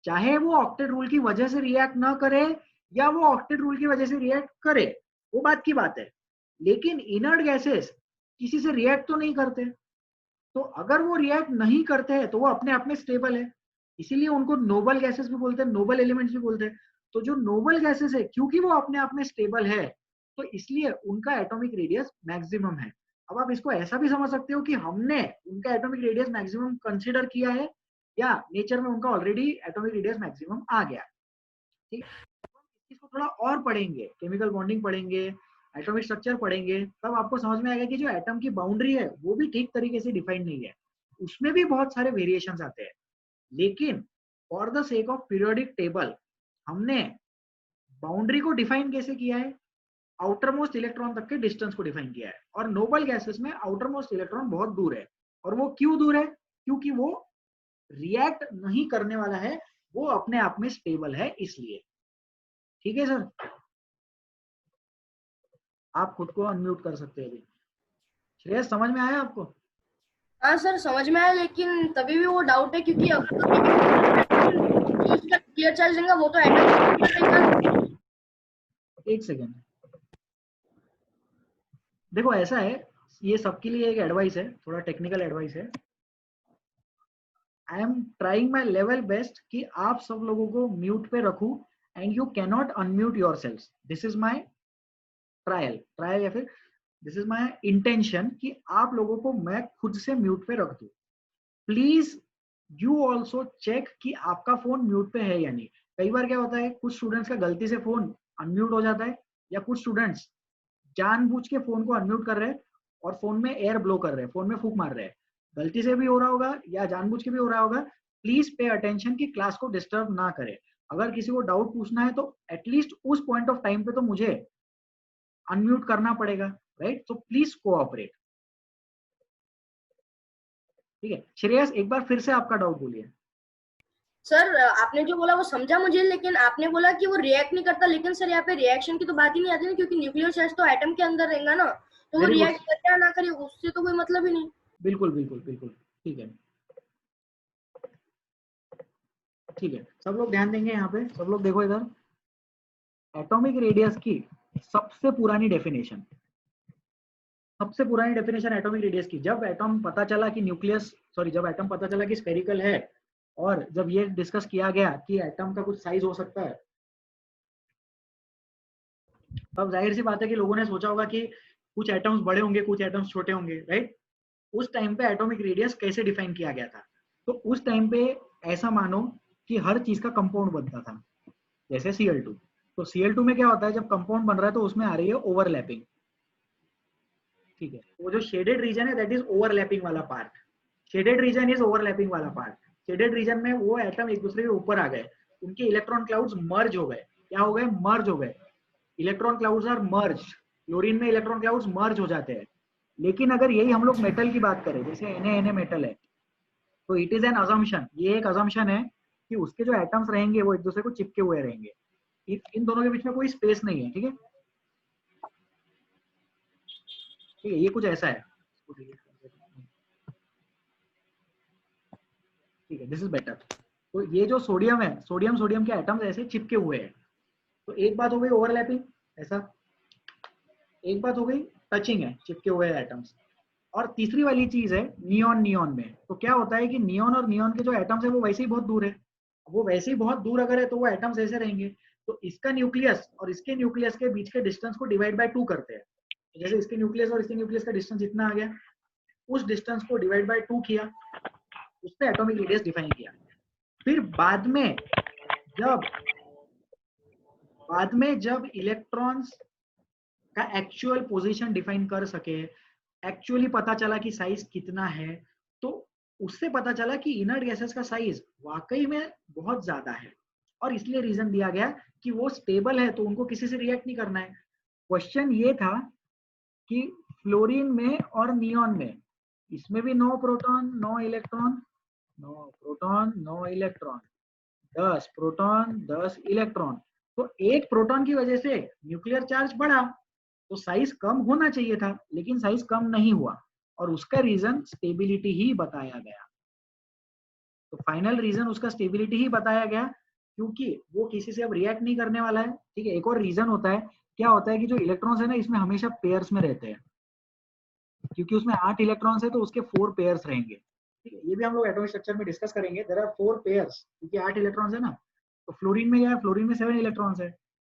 चाहे वो ऑक्टेट रूल की वजह से रिएक्ट ना करे या वो ऑक्टेट रूल की वजह से रिएक्ट करे, वो बात की बात है। लेकिन इनर्ट गैसेस किसी से रिएक्ट तो नहीं करते, तो अगर वो रिएक्ट नहीं करते हैं तो वो अपने आप में स्टेबल है, इसीलिए उनको नोबल गैसेस भी बोलते हैं, नोबल एलिमेंट्स भी बोलते हैं। तो जो नोबल गैसेस है क्योंकि वो अपने आप में स्टेबल है तो इसलिए उनका एटॉमिक रेडियस मैक्सिमम है। अब आप इसको ऐसा भी समझ सकते हो कि हमने उनका एटॉमिक रेडियस मैक्सिमम कंसीडर किया है या नेचर में उनका ऑलरेडी एटॉमिक रेडियस मैक्सिमम आ गया। ठीक, इसको थोड़ा और पढ़ेंगे, केमिकल बॉन्डिंग पढ़ेंगे, एटॉमिक स्ट्रक्चर पढ़ेंगे, तब आपको समझ में आएगा कि जो एटम की बाउंड्री है वो भी ठीक तरीके से डिफाइंड नहीं है, उसमें भी बहुत सारे वेरिएशंस आते हैं। लेकिन for the sake of periodic table हमने बाउंड्री को डिफाइन कैसे किया है? आउटर मोस्ट इलेक्ट्रॉन तक के डिस्टेंस को डिफाइन किया है। और नोबल गैसेस में आउटर मोस्ट इलेक्ट्रॉन बहुत दूर है। और वो क्यों दूर है? क्योंकि वो रिएक्ट नहीं करने वाला है, वो अपने आप में स्टेबल है इसलिए। ठीक है सर, आप खुद को अनम्यूट कर सकते हैं अभी। श्रेयस समझ में आया आपको? हाँ सर समझ में आया, लेकिन तभी भी वो डाउट है क्योंकि अगर जो इसका न्यूक्लियर चार्ज रहेगा वो तो एटम रहेगा। एक सेकेंड, देखो ऐसा है, ये सबके लिए एक एडवाइस है, थोड़ा टेक्निकल एडवाइस है। I am trying my level best कि आप सब लोगों को म्यूट पे रखूं and you cannot unmute your self. This is my trial या फिर दिस इज माई इंटेंशन कि आप लोगों को मैं खुद से म्यूट पे रख दूं। प्लीज यू ऑल्सो चेक कि आपका फोन म्यूट पे है या नहीं। कई बार क्या होता है, कुछ स्टूडेंट्स का गलती से फोन अनम्यूट हो जाता है, या कुछ स्टूडेंट्स जानबूझ के फोन को अनम्यूट कर रहे हैं और फोन में एयर ब्लो कर रहे हैं, फोन में फूंक मार रहे हैं। गलती से भी हो रहा होगा या जानबूझ के भी हो रहा होगा। प्लीज पे अटेंशन कि क्लास को डिस्टर्ब ना करे। अगर किसी को डाउट पूछना है तो एटलीस्ट उस पॉइंट ऑफ टाइम पे तो मुझे अनम्यूट करना पड़ेगा, राइट? तो प्लीज कोऑपरेट, ठीक है? श्रेयस एक बार फिर से आपका डाउट बोलिए। सर आपने जो बोला वो समझा मुझे, लेकिन आपने बोला कि वो रिएक्ट नहीं करता, लेकिन सर यहाँ पे रिएक्शन की तो बात ही नहीं आती ना, क्योंकि न्यूक्लियर चार्ज तो एटम के अंदर रहेगा ना, तो वो Very good. रिएक्ट करे या ना करे उससे तो कोई मतलब ही नहीं। बिल्कुल बिल्कुल बिल्कुल, ठीक है ठीक है। सब लोग ध्यान देंगे यहाँ पे, सब लोग देखो इधर। एटॉमिक रेडियस की सबसे पुरानी डेफिनेशन एटॉमिक रेडियस की, जब एटम पता चला कि जब एटम पता चला कि स्फेरिकल है, और जब ये डिस्कस किया गया कि एटम का कुछ साइज हो सकता है, तब जाहिर सी बात है कि लोगों ने सोचा होगा कि कुछ एटम्स बड़े होंगे, कुछ एटम्स छोटे होंगे, राइट? उस टाइम पे एटॉमिक रेडियस कैसे डिफाइन किया गया था? तो उस टाइम पे ऐसा मानो कि हर चीज का कंपाउंड बनता था, जैसे Cl2। तो Cl2 में क्या होता है, जब कंपाउंड बन रहा है तो उसमें आ रही है ओवरलैपिंग, ठीक है? वो जो शेडेड रीजन है दैट इज ओवरलैपिंग वाला part. Shaded region is overlapping वाला पार्ट। शेडेड रीजन में वो एटम एक दूसरे के ऊपर आ गए, उनके इलेक्ट्रॉन क्लाउड्स मर्ज हो गए। क्या हो गए? मर्ज हो गए। Electron clouds are merge. Chlorine में इलेक्ट्रॉन क्लाउड्स मर्ज हो जाते हैं। लेकिन अगर यही हम लोग मेटल की बात करें, जैसे Na मेटल है, तो इट इज एन अजम्पशन, ये एक अजम्पशन है कि उसके जो एटम्स रहेंगे वो एक दूसरे को चिपके हुए रहेंगे, इन दोनों के बीच में कोई स्पेस नहीं है, ठीक है? ठीक है, ये कुछ ऐसा है, ठीक है? This is better. तो ये जो सोडियम है, सोडियम के एटम्स ऐसे चिपके हुए हैं। तो एक बात हो गई ओवरलैपिंग, ऐसा। एक बात हो गई टचिंग है, चिपके हुए एटम्स। और तीसरी वाली चीज है नियॉन में। तो क्या होता है कि नियॉन और नियॉन के जो एटम्स है वो वैसे ही बहुत दूर है। वो वैसे ही बहुत दूर अगर है तो वो एटम्स ऐसे रहेंगे। तो इसका न्यूक्लियस और इसके न्यूक्लियस के बीच के डिस्टेंस को डिवाइड बाय 2 करते हैं। जैसे इसके न्यूक्लियस और इसके न्यूक्लियस का डिस्टेंस इतना आ गया, उस डिस्टेंस को डिवाइड बाय 2 किया, उससे एटॉमिक रेडियस डिफाइन किया। फिर बाद में जब इलेक्ट्रॉन्स का एक्चुअल पोजीशन डिफाइन कर सके, एक्चुअली पता चला कि साइज कितना है, तो उससे पता चला कि इनर्ट गैसेस का साइज वाकई में बहुत ज्यादा है, और इसलिए रीजन दिया गया कि वो स्टेबल है तो उनको किसी से रिएक्ट नहीं करना है। क्वेश्चन ये था कि फ्लोरीन में और नियॉन में, इसमें भी 9 proton 9 electron, 9 proton 9 electron, 10 proton 10 electron. तो एक प्रोटॉन की वजह से न्यूक्लियर चार्ज बढ़ा, तो साइज कम होना चाहिए था, लेकिन साइज कम नहीं हुआ, और उसका रीजन स्टेबिलिटी ही बताया गया। तो फाइनल रीजन उसका स्टेबिलिटी ही बताया गया, क्योंकि वो किसी से अब रिएक्ट नहीं करने वाला है, ठीक है? एक और रीजन होता है, क्या होता है कि जो इलेक्ट्रॉन्स है ना, इसमें हमेशा पेयर्स में रहते हैं, क्योंकि उसमें 8 इलेक्ट्रॉन्स है तो उसके 4 पेयर्स रहेंगे, ठीक है? ये भी हम लोग एटॉमिक स्ट्रक्चर में डिस्कस करेंगे। देयर आर 4 पेयर्स, क्योंकि 8 इलेक्ट्रॉन्स है ना। तो फ्लोरीन में क्या है? फ्लोरीन में 7 इलेक्ट्रॉन्स है,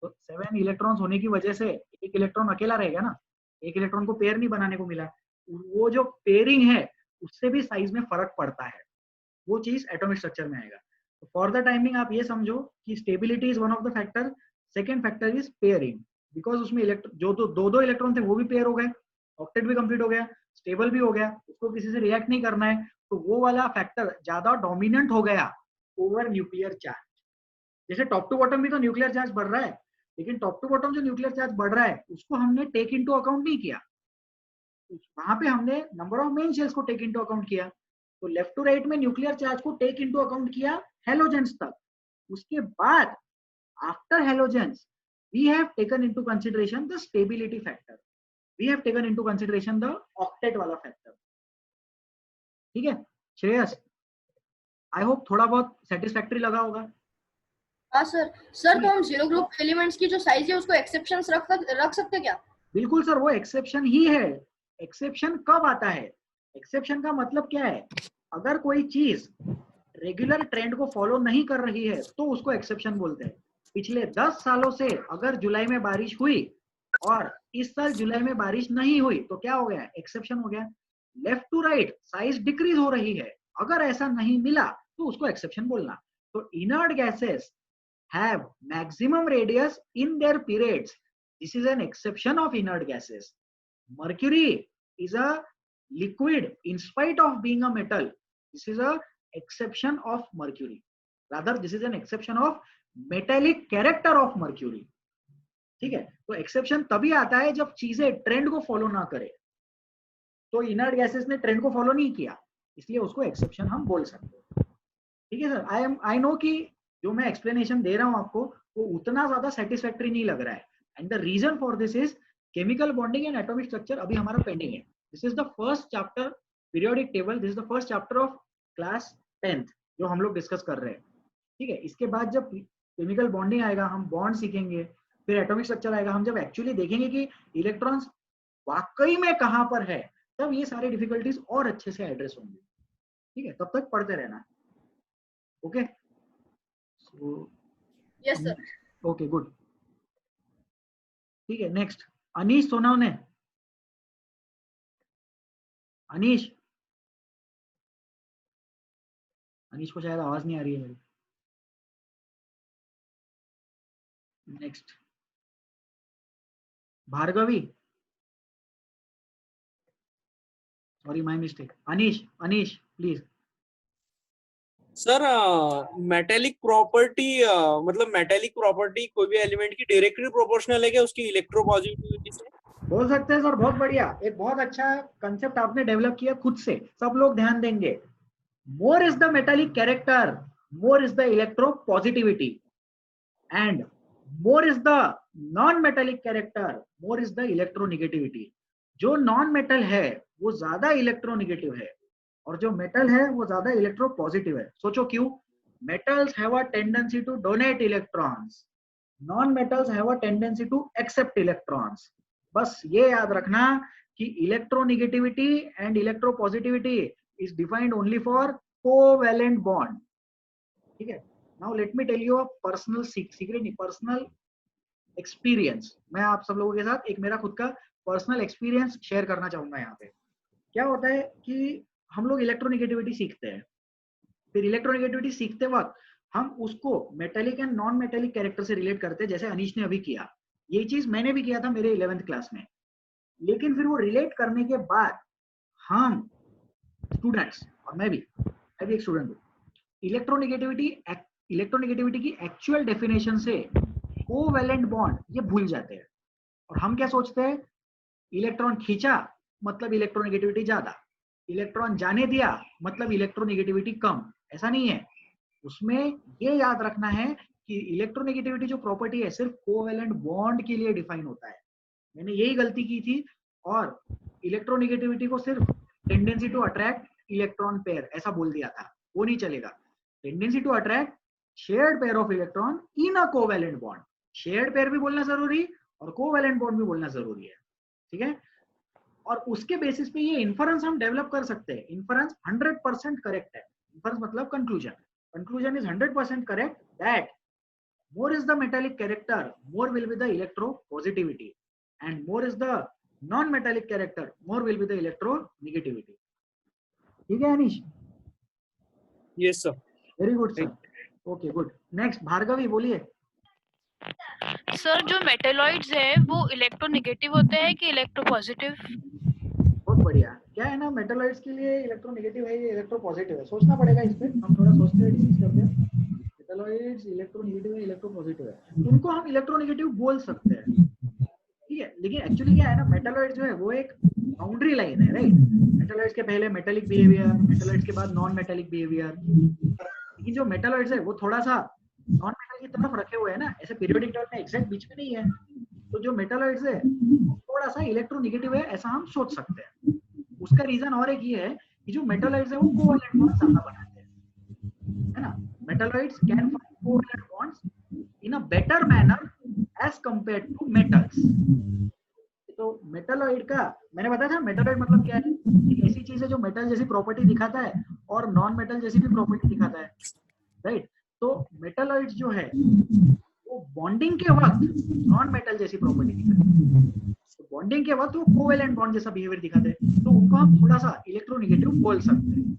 तो 7 इलेक्ट्रॉन्स होने की वजह से एक इलेक्ट्रॉन अकेला रहेगा ना, एक इलेक्ट्रॉन को पेयर नहीं बनाने को मिला। वो जो पेयरिंग है उससे भी साइज में फर्क पड़ता है, वो चीज एटॉमिक स्ट्रक्चर में आएगा। तो फॉर द टाइमिंग आप ये समझो कि stability is one of the factor, second factor is pairing, because उसमें जो दो इलेक्ट्रॉन थे वो भी पेयर हो गए, ऑक्टेट भी कंप्लीट हो गया, स्टेबल भी हो गया, उसको किसी से रिएक्ट नहीं करना है, तो वो वाला फैक्टर ज्यादा डोमिनेंट हो गया ओवर न्यूक्लियर चार्ज। जैसे टॉप टू बॉटम भी तो न्यूक्लियर चार्ज बढ़ रहा है, लेकिन टॉप टू बॉटम जो न्यूक्लियर चार्ज बढ़ रहा है उसको हमने टेक इनटू अकाउंट नहीं किया, वहां पे हमने नंबर ऑफ मेन शेल्स को टेक इनटू अकाउंट किया। तो लेफ्ट टू राइट में न्यूक्लियर चार्ज को टेक इनटू अकाउंट किया हेलोजेंस तक, उसके बाद after halogens we have taken into consideration the stability factor, we have taken into consideration the octet wala factor। ठीक है श्रेयस, आई होप थोड़ा बहुत सेटिस्फैक्टरी लगा होगा। हाँ सर। सर तो हम जीरो ग्रुप एलिमेंट्स की जो साइज है उसको एक्सेप्शंस रख सकते क्या? बिल्कुल सर, वो एक्सेप्शन ही है। एक्सेप्शन कब आता है? एक्सेप्शन का मतलब क्या है? अगर कोई चीज रेगुलर ट्रेंड को फॉलो नहीं कर रही है तो उसको एक्सेप्शन बोलते हैं। पिछले 10 सालों से अगर जुलाई में बारिश हुई और इस साल जुलाई में बारिश नहीं हुई तो क्या हो गया? एक्सेप्शन हो गया। Left to right size decrease हो रही है, अगर ऐसा नहीं मिला तो उसको एक्सेप्शन बोलना। तो inert gases have maximum radius in their periods. This is an exception of inert gases. Mercury is a liquid in spite of being a metal. This is a exception of mercury. Rather, this is an exception of metallic character of mercury. ठीक है, तो exception तभी आता है जब चीजें trend को follow ना करे। तो इनर्ट गैसेस ने ट्रेंड को फॉलो नहीं किया, इसलिए उसको एक्सेप्शन हम बोल सकते हैं। ठीक है सर, आई नो कि जो मैं एक्सप्लेनेशन दे रहा हूं आपको वो उतना ज्यादा सेटिस्फैक्टरी नहीं लग रहा है, and the reason for this is chemical bonding and atomic structure अभी हमारा पेंडिंग है। This is the first chapter periodic table, this is the first chapter of class 10th जो हम लोग डिस्कस कर रहे हैं। ठीक है, इसके बाद जब केमिकल बॉन्डिंग आएगा हम बॉन्ड सीखेंगे, फिर एटॉमिक स्ट्रक्चर आएगा, हम जब एक्चुअली देखेंगे कि इलेक्ट्रॉन्स वाकई में कहां पर है, तब ये सारी डिफिकल्टीज और अच्छे से एड्रेस होंगी। ठीक है, तब तक पढ़ते रहना। Okay yes sir. Okay good. ठीक है, नेक्स्ट अनीश सोनावने। अनीश को शायद आवाज नहीं आ रही है मेरी। Next Bhargavi, sorry my mistake. Anish please. Sir metallic property मतलब मेटेलिक प्रॉपर्टी कोई भी एलिमेंट की डायरेक्टली प्रोपोर्शनल है क्या उसकी इलेक्ट्रोपॉजिटिविटी से? बोल सकते हैं सर, बहुत बढ़िया, एक बहुत अच्छा कंसेप्ट आपने डेवलप किया खुद से, सब लोग ध्यान देंगे। More is the metallic character, more is the electropositivity, and more is the non metallic character, more is the electronegativity. जो नॉन मेटल है वो ज्यादा इलेक्ट्रोनेगेटिव है और जो मेटल है वो ज्यादा इलेक्ट्रोपॉजिटिव है। सोचो क्यों? Metals have a tendency to donate electrons, non metals have a tendency to accept electrons. बस ये याद रखना कि electronegativity and electropositivity is defined only for covalent bond. ठीक है, now let me tell you a personal secret, नहीं personal experience. मैं आप सब लोगों के साथ एक मेरा खुद का पर्सनल एक्सपीरियंस शेयर करना चाहूंगा यहाँ पे। क्या होता है कि हम लोग इलेक्ट्रोनेगेटिविटी सीखते हैं, फिर इलेक्ट्रोनेगेटिविटी सीखते वक्त हम उसको metallic and non metallic character से रिलेट करते हैं, जैसे अनीश ने अभी किया। ये चीज मैंने भी किया था मेरे 11th क्लास में। लेकिन फिर वो रिलेट करने के बाद हम स्टूडेंट्स, और मैं भी एक स्टूडेंट हूँ, इलेक्ट्रोनेगेटिविटी की एक्चुअल डेफिनेशन से कोवैलेंट बॉन्ड ये भूल जाते हैं। और हम क्या सोचते हैं? इलेक्ट्रॉन खींचा मतलब इलेक्ट्रोनेगेटिविटी ज्यादा, इलेक्ट्रॉन जाने दिया मतलब इलेक्ट्रोनेगेटिविटी कम। ऐसा नहीं है, उसमें ये याद रखना है कि इलेक्ट्रोनेगेटिविटी जो प्रॉपर्टी है सिर्फ कोवैलेंट बॉन्ड के लिए डिफाइन होता है। मैंने यही गलती की थी, और इलेक्ट्रोनेगेटिविटी को सिर्फ tendency to attract electron pair ऐसा बोल दिया था, वो नहीं चलेगा। Tendency to attract shared pair of electron in a covalent bond. Shared pair भी बोलना जरूरी और कोवैलेंट बॉन्ड भी बोलना जरूरी है। ठीक है, और उसके बेसिस पे ये इन्फरेंस हम डेवलप कर सकते हैं। इन्फरेंस 100% करेक्ट है। इन्फरेंस मतलब conclusion. Conclusion is 100% correct that more is the metallic character, more will be the electropositivity, and more is the non-metallic character, more will be the electronegativity. ठीक है Anish? Yes sir. Very good sir. Okay good. Next Bhargavi बोलिए। Sir जो metalloids है वो electronegative होते हैं कि electropositive? बहुत बढ़िया। क्या है ना, मेटेलॉइड्स के लिए इलेक्ट्रोनेगेटिव है, ये इलेक्ट्रोपॉजिटिव है। सोचना पड़ेगा इस पे, हम थोड़ा सोचते हैं, डिस्कस करते हैं। मेटेलॉइड्स इलेक्ट्रोनेगेटिव है, इलेक्ट्रोपॉजिटिव है, उनको हम इलेक्ट्रोनेगेटिव बोल सकते हैं। ठीक है, लेकिन एक्चुअली क्या है ना, मेटेलॉइड्स जो है वो एक बाउंड्री लाइन है, राइट? मेटेलॉइड्स के पहले मेटेलिक बिहेवियर, मेटेलॉइड्स के बाद नॉन मेटेलिक बिहेवियर। लेकिन जो मेटेलॉइड्स है वो थोड़ा सा नॉन मेटल की तरफ रखे हुए हैं ना, ऐसे पीरियोडिक टेबल में एग्जैक्ट बीच में नहीं है। तो जो मेटेलॉइड्स है थोड़ा सा इलेक्ट्रोनेगेटिव है ऐसा हम सोच सकते हैं। उसका रीजन और एक ये है कि जो मेटलॉइड्स है वो कोवेलेंट बॉन्ड ज्यादा बनाते हैं, है ना। Metalloids can form covalent bonds in a better manner as compared to metals. तो मेटलॉइड का मैंने बताया था, मेटलॉइड मतलब क्या है, एक ऐसी चीज है जो मेटल जैसी प्रॉपर्टी दिखाता है और नॉन मेटल जैसी भी प्रॉपर्टी दिखाता है, राइट। तो मेटलॉइड्स जो है वो बॉन्डिंग के वक्त नॉन मेटल जैसी प्रॉपर्टी दिखाते हैं, तो बॉन्डिंग के वक्त वो कोवेलेंट बॉन्ड जैसा बिहेवियर दिखाते हैं, तो उनको हम थोड़ा सा इलेक्ट्रोनेगेटिव बोल सकते हैं,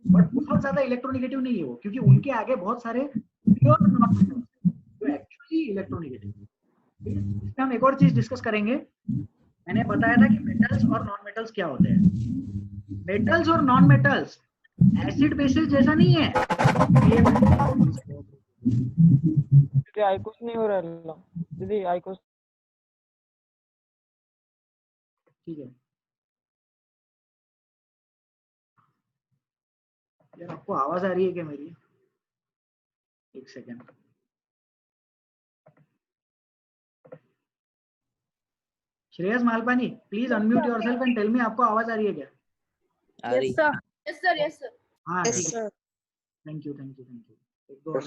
बट बहुत ज्यादा इलेक्ट्रोनेगेटिव नहीं है वो, क्योंकि उनके आगे बहुत सारे प्योर नॉन मेटल जो एक्चुअली इलेक्ट्रोनेगेटिव। इसमें हम एक और चीज डिस्कस करेंगे। मैंने बताया था कि मेटल्स और नॉन मेटल्स क्या होते हैं। मेटल्स और नॉन मेटल्स एसिड बेसिस जैसा नहीं है। दीदी आई कुछ नहीं हो रहा, दीदी आई कुछ। ठीक है यार, आपको आवाज आ रही है क्या मेरी? एक second. Shreyas Malpani, please unmute yourself and tell me आपको आवाज आ रही है क्या? Yes sir, yes sir. हाँ ठीक है, thank you thank you thank you. एक दो और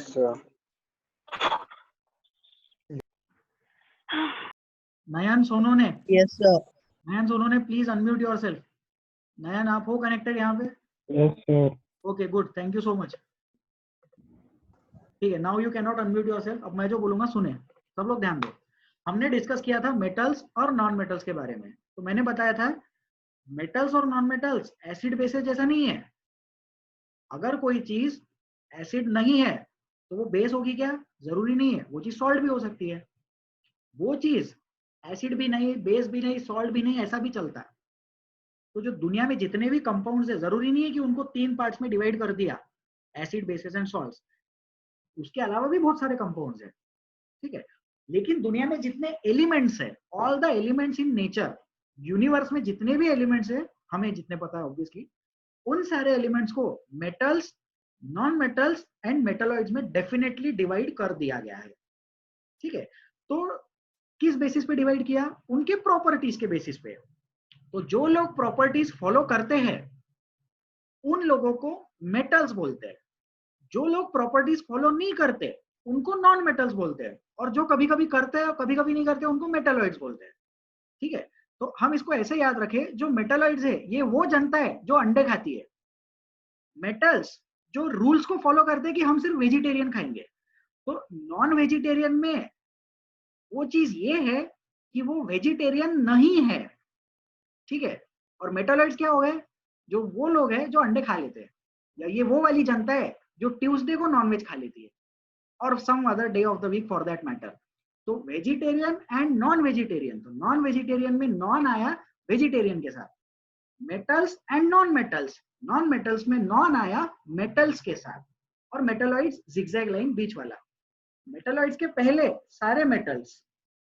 Nayan Sonone, yes sir. Nayan Sonone please unmute yourself. Nayan आप हो कनेक्टेड यहाँ पे? Yes sir. Okay good, thank you so much. ठीक है, now you can not unmute yourself. अब मैं जो बोलूंगा सुने, सब लोग ध्यान दो। हमने डिस्कस किया था मेटल्स और नॉन मेटल्स के बारे में, तो मैंने बताया था मेटल्स और नॉन मेटल्स एसिड बेसिस जैसा नहीं है। अगर कोई चीज एसिड नहीं है तो वो बेस होगी क्या? जरूरी नहीं है, वो चीज सॉल्ट भी हो सकती है। वो चीज एसिड भी नहीं, बेस भी नहीं, सॉल्ट भी नहीं, ऐसा भी चलता है। तो जो दुनिया में जितने भी कंपाउंड्स है, जरूरी नहीं है कि उनको 3 पार्ट्स में डिवाइड कर दिया, एसिड बेसिस एंड सॉल्ट्स। उसके अलावा भी बहुत सारे कंपाउंड्स है, ठीक है। लेकिन दुनिया में जितने एलिमेंट्स है, all the elements in nature, universe में जितने भी एलिमेंट्स है, हमें जितने पता है ऑब्वियसली, उन सारे एलिमेंट्स को metals, non metals and metalloids में डेफिनेटली डिवाइड कर दिया गया है, ठीक है। तो किस बेसिस पे डिवाइड किया? उनके प्रॉपर्टीज के बेसिस पे। तो जो लोग प्रॉपर्टीज फॉलो करते हैं उन लोगों को मेटल्स बोलते हैं, जो लोग प्रॉपर्टीज फॉलो नहीं करते उनको नॉन मेटल्स बोलते हैं, और जो कभी कभी करते हैं और कभी कभी नहीं करते उनको मेटलॉइड्स बोलते हैं, ठीक है। तो हम इसको ऐसे याद रखें, जो मेटलॉइड्स है ये वो जनता है जो अंडे खाती है। मेटल्स जो रूल्स को फॉलो करते हैं कि हम सिर्फ वेजिटेरियन खाएंगे। तो नॉन वेजिटेरियन में वो चीज ये है कि वो वेजिटेरियन नहीं है, ठीक है। और मेटलॉइड्स क्या हो गए? जो वो लोग हैं जो अंडे खा लेते हैं, या ये वो वाली जनता है जो ट्यूसडे को नॉनवेज खा लेती है, और some other day of the week for that matter. तो वेजिटेरियन एंड नॉन वेजिटेरियन, तो नॉन वेजिटेरियन में नॉन आया वेजिटेरियन के साथ। Metals and non metals, non metals में नॉन आया मेटल्स के साथ। और मेटलॉइड्स जिगजैग लाइन बीच वाला। मेटलॉइड्स के पहले सारे मेटल्स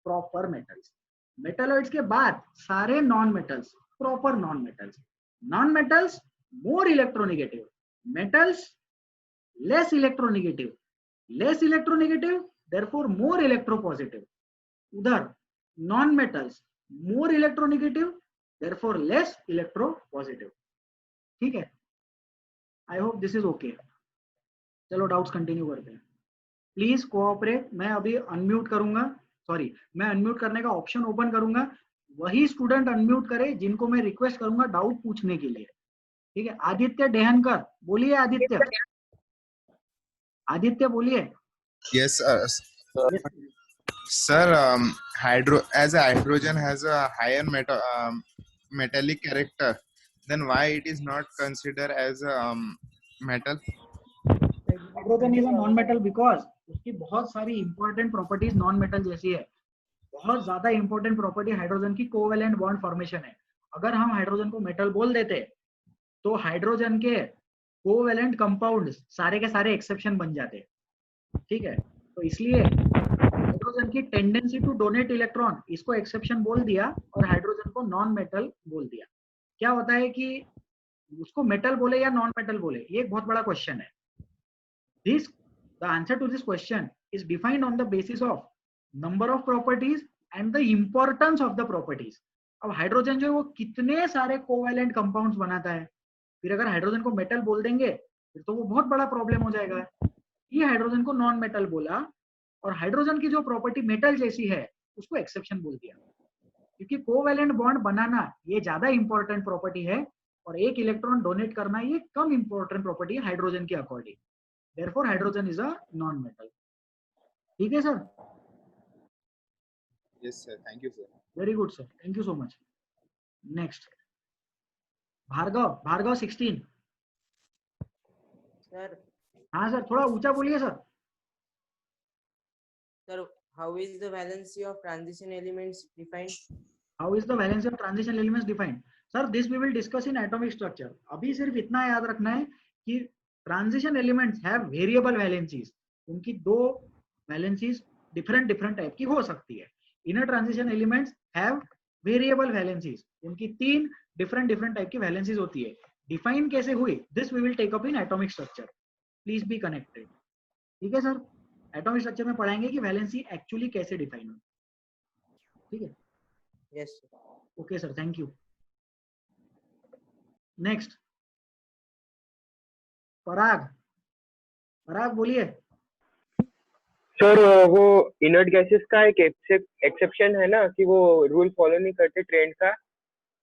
प्रॉपर मेटल्स, मेटलॉइड्स के बाद सारे non metals proper noun metals. Non metals more electronegative, metals less electronegative, less electronegative therefore more electropositive। उधर non metals more electronegative therefore less electropositive, ठीक है। I hope this is okay. चलो doubts continue करते हैं, please cooperate. मैं अभी unmute करूंगा, sorry मैं अनम्यूट करने का ऑप्शन ओपन करूंगा, वही स्टूडेंट अनम्यूट करे जिनको मैं रिक्वेस्ट करूंगा डाउट पूछने के लिए, ठीक है। आदित्य डेहनकर बोलिए, आदित्य, आदित्य बोलिए। Yes, sir. As a hydrogen has a higher metallic character, then why it is not considered as a metal? Hydrogen is a non metal because उसकी बहुत सारी इंपॉर्टेंट प्रॉपर्टीज नॉन मेटल जैसी है। बहुत ज्यादा इंपॉर्टेंट प्रॉपर्टी हाइड्रोजन की covalent bond formation है। अगर हम हाइड्रोजन को मेटल बोल देते तो हाइड्रोजन के कोवेलेंट कंपाउंड सारे के सारे एक्सेप्शन बन जाते, ठीक है। तो इसलिए हाइड्रोजन की टेंडेंसी टू डोनेट इलेक्ट्रॉन, इसको एक्सेप्शन बोल दिया और हाइड्रोजन को नॉन मेटल बोल दिया। क्या होता है कि उसको मेटल बोले या नॉन मेटल बोले, ये एक बहुत बड़ा क्वेश्चन है। The answer to this question is defined on the basis of number of properties and the importance of the properties। अब हाइड्रोजन जो है वो कितने सारे कोवेलेंट कंपाउंड्स बनाता है, फिर अगर हाइड्रोजन को मेटल बोल देंगे फिर तो वो बहुत बड़ा प्रॉब्लम हो जाएगा। ये हाइड्रोजन को नॉन मेटल बोला और हाइड्रोजन की जो प्रॉपर्टी मेटल जैसी है उसको एक्सेप्शन बोल दिया, क्योंकि कोवैलेंट बॉन्ड बनाना ये ज्यादा इंपॉर्टेंट प्रॉपर्टी है और एक इलेक्ट्रॉन डोनेट करना ये कम इंपॉर्टेंट प्रॉपर्टी है हाइड्रोजन के according. Therefore hydrogen is a non metal. ठीक है sir? Yes, sir. Thank you, sir. Very good sir, thank you so much. Next Bhargav 16। Sir, हाँ सर, थोड़ा ऊंचा बोलिए सर। sir, how is the valency of transition elements defined? How is the valency of transition elements defined? Sir, this we will discuss in atomic structure. अभी सिर्फ इतना याद रखना है कि transition elements have variable valencies. उनकी दो वैलेंसीज डिफरेंट टाइप की हो सकती है। Inner transition elements have variable valencies, उनकी तीन डिफरेंट टाइप की वैलेंसीज होती है। डिफाइन कैसे हुई, this we will take up in atomic structure. Please be connected. ठीक है सर? एटॉमिक स्ट्रक्चर में पढ़ाएंगे कि वैलेंसी एक्चुअली कैसे डिफाइन हो। ठीक है? Yes, sir. Okay sir, thank you. Next Parag बोलिए। सर वो इनर्ट गैसेस का एक एक्सेप्शन है ना कि वो रूल फॉलो नहीं करते ट्रेंड का,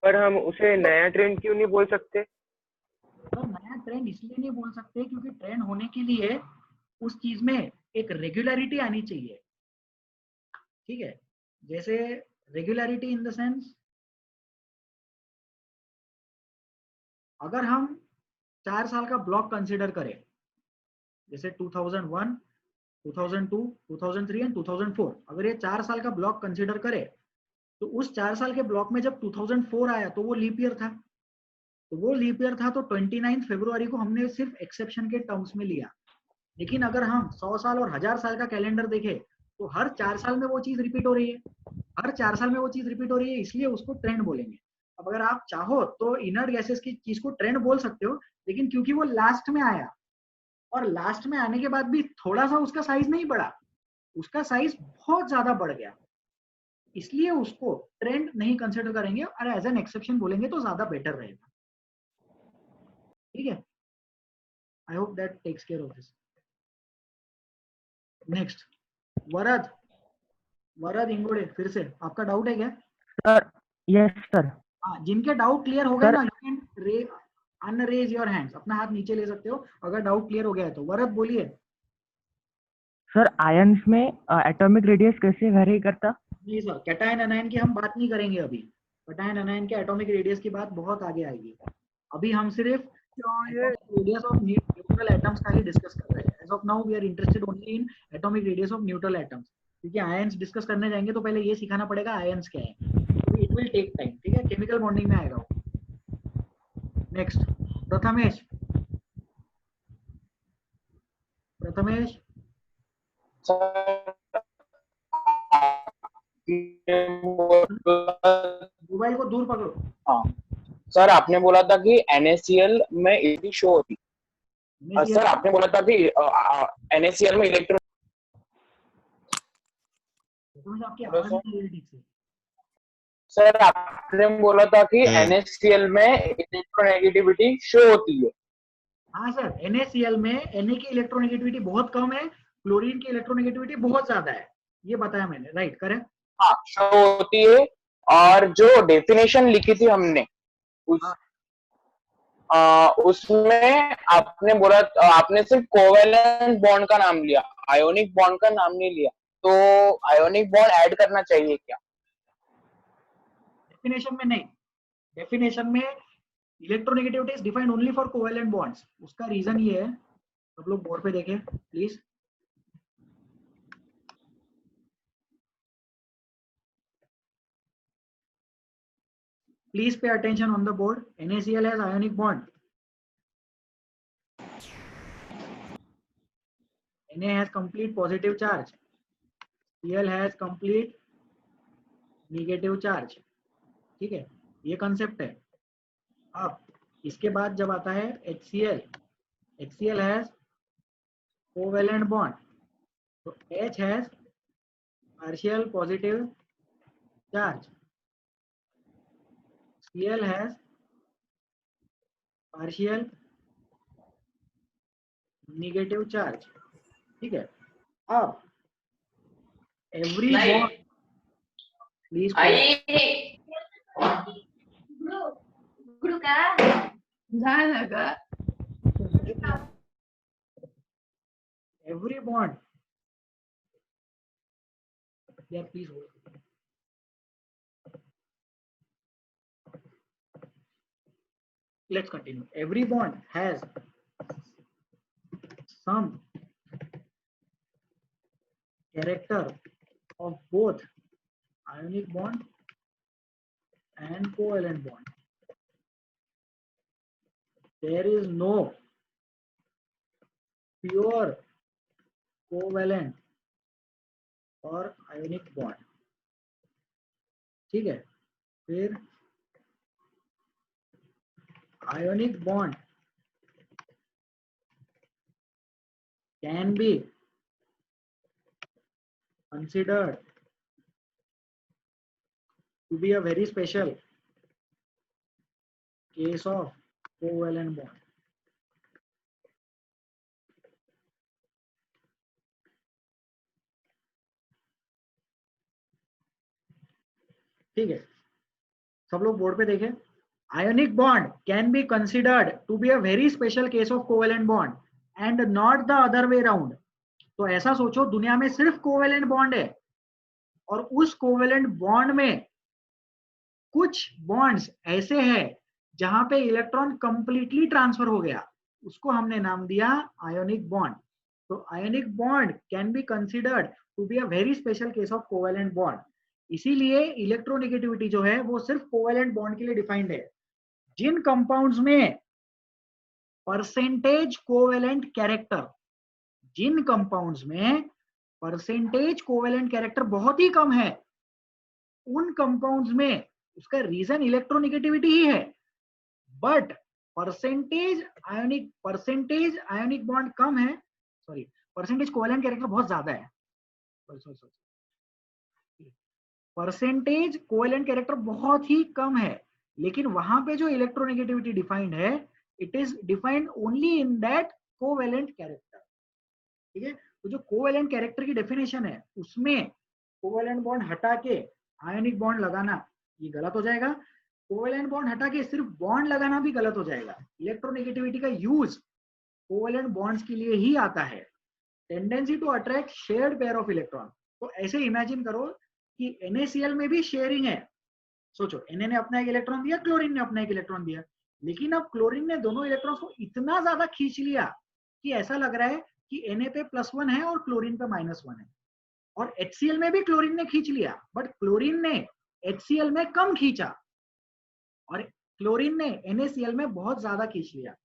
पर हम उसे नया ट्रेंड क्यों नहीं बोल सकते? तो नया ट्रेंड इसलिए नहीं बोल सकते क्योंकि ट्रेंड होने के लिए उस चीज में एक रेगुलरिटी आनी चाहिए। ठीक है? जैसे रेगुलरिटी इन द सेंस, अगर हम 4 साल का ब्लॉक कंसीडर करें, जैसे 2001, 2002, 2003 एंड 2004, अगर ये 4 साल का ब्लॉक कंसीडर करें तो उस 4 साल के ब्लॉक में जब 2004 आया तो वो लीप ईयर था। तो वो लीप ईयर था तो 29 फरवरी को हमने सिर्फ एक्सेप्शन के टर्म्स में लिया। लेकिन अगर हम 100 साल और 1000 साल का कैलेंडर देखें तो हर 4 साल में वो चीज रिपीट हो रही है। हर 4 साल में वो चीज रिपीट हो रही है, इसलिए उसको ट्रेंड बोलेंगे। अब अगर आप चाहो तो इनर्ट गैसेस की चीज को ट्रेंड बोल सकते हो, लेकिन क्योंकि वो लास्ट में आया और लास्ट में आने के बाद भी थोड़ा सा उसका साइज नहीं बढ़ा, उसका साइज बहुत ज्यादा बढ़ गया, इसलिए उसको ट्रेंड नहीं कंसिडर करेंगे और एज एन एक्सेप्शन बोलेंगे तो ज्यादा बेटर रहेगा। ठीक है? I hope that takes care of this. Next Varad Ingode, फिर से आपका डाउट है क्या? Sir yes sir. हाँ, जिनके डाउट क्लियर हो गए ना, you can unraise your hands, अपना हाथ नीचे ले सकते हो अगर डाउट क्लियर हो गया है तो। वरद बोलिए। सर आयंस में एटॉमिक रेडियस कैसे वेरी करता? नहीं सर, कैटायन एनायन की हम बात नहीं करेंगे अभी। कैटायन एनायन के एटॉमिक रेडियस की बात बहुत आगे आएगी। अभी हम सिर्फ रेडियस ऑफ न्यूट्रल एटम्स का ही डिस्कस कर रहे हैं। As of now we are interested only in atomic radius of neutral atoms, क्योंकि आयंस डिस्कस करने जाएंगे तो पहले ये सिखाना पड़ेगा आयंस क्या है। It will take time. ठीक है? केमिकल बॉन्डिंग में आएगा वो। नेक्स्ट प्रथमेश मोबाइल को दूर पकड़ो। हाँ सर, आपने बोला था कि NaCl में इलेक्ट्रॉन शो होती। सर आपने बोला था कि NaCl में इलेक्ट्रॉन, आपकी आवाज नहीं आ रही ठीक से। सर आपने बोला था कि NaCl में इलेक्ट्रोनेगेटिविटी शो होती है। हाँ सर, NaCl में Na की इलेक्ट्रोनेगेटिविटी बहुत कम है, क्लोरीन की इलेक्ट्रोनेगेटिविटी बहुत ज्यादा है, ये बताया मैंने। Right, correct? हाँ, शो होती है। और जो डेफिनेशन लिखी थी हमने उसमें आपने बोला, आपने सिर्फ कोवेलेंट बॉन्ड का नाम लिया, आयोनिक बॉन्ड का नाम नहीं लिया। तो आयोनिक बॉन्ड ऐड करना चाहिए क्या? डेफिनेशन में नहीं। डेफिनेशन में electronegativity is defined only for covalent bonds. उसका रीजन ये है, सब लोग बोर्ड पे देखें please. Please pay attention on the board. NaCl has ionic bond. Na has complete positive charge. Cl has complete negative charge. ठीक है? ये कंसेप्ट है। अब इसके बाद जब आता है HCl, HCl has covalent bond. तो H has partial positive charge. Cl has partial negative charge, ठीक है। अब every bond, please every bond, यार please hold. Let's continue. Every bond has some character of both ionic bond and covalent bond. There is no pure covalent or ionic bond, ठीक है। फिर ionic bond can be considered to be a very special case of covalent bond. ठीक है, सब लोग board पे देखें। Ionic bond can be considered to be a very special case of covalent bond and not the other way round. तो ऐसा सोचो, दुनिया में सिर्फ कोवेलेंट बॉन्ड है और उस कोवेलेंट बॉन्ड में कुछ बॉन्ड्स ऐसे हैं जहां पे इलेक्ट्रॉन कंप्लीटली ट्रांसफर हो गया, उसको हमने नाम दिया आयोनिक बॉन्ड। तो ionic bond can be considered to be a very special case of covalent bond. इसीलिए इलेक्ट्रोनेगेटिविटी जो है वो सिर्फ कोवेलेंट बॉन्ड के लिए डिफाइंड है। जिन कंपाउंड्स में परसेंटेज कोवेलेंट कैरेक्टर, जिन कंपाउंड्स में परसेंटेज कोवेलेंट कैरेक्टर बहुत ही कम है, उन कंपाउंड्स में उसका रीजन इलेक्ट्रोनेगेटिविटी ही है, बट परसेंटेज आयोनिक बॉन्ड कम है, सॉरी परसेंटेज कोवेलेंट कैरेक्टर बहुत ज्यादा है, परसेंटेज कोवेलेंट कैरेक्टर बहुत ही कम है, लेकिन वहां पे जो इलेक्ट्रोनेगेटिविटी डिफाइंड है, it is defined only in that covalent character, ठीक है। तो जो कोवेलेंट कैरेक्टर की डेफिनेशन है उसमें कोवेलेंट बॉन्ड हटा के आयोनिक बॉन्ड लगाना ये गलत हो जाएगा, कोवेलेंट बॉन्ड हटा के सिर्फ बॉन्ड लगाना भी गलत हो जाएगा। इलेक्ट्रोनेगेटिविटी का यूज कोवेलेंट बॉन्ड्स के लिए ही आता है। Tendency to attract shared pair of electron, तो ऐसे इमेजिन करो कि NaCl में भी शेयरिंग है। सोचो, Na ने अपना एक इलेक्ट्रॉन दिया, क्लोरीन ने अपना एक इलेक्ट्रॉन दिया, लेकिन अब क्लोरीन ने दोनों इलेक्ट्रॉन्स को इतना ज्यादा खींच लिया कि ऐसा लग रहा है कि Na पे +1 है और क्लोरीन पे -1 है। और HCl में भी क्लोरीन ने खींच लिया, बट क्लोरीन ने HCl में कम खींचा और क्लोरीन ने NaCl में बहुत ज्यादा खींच लिया।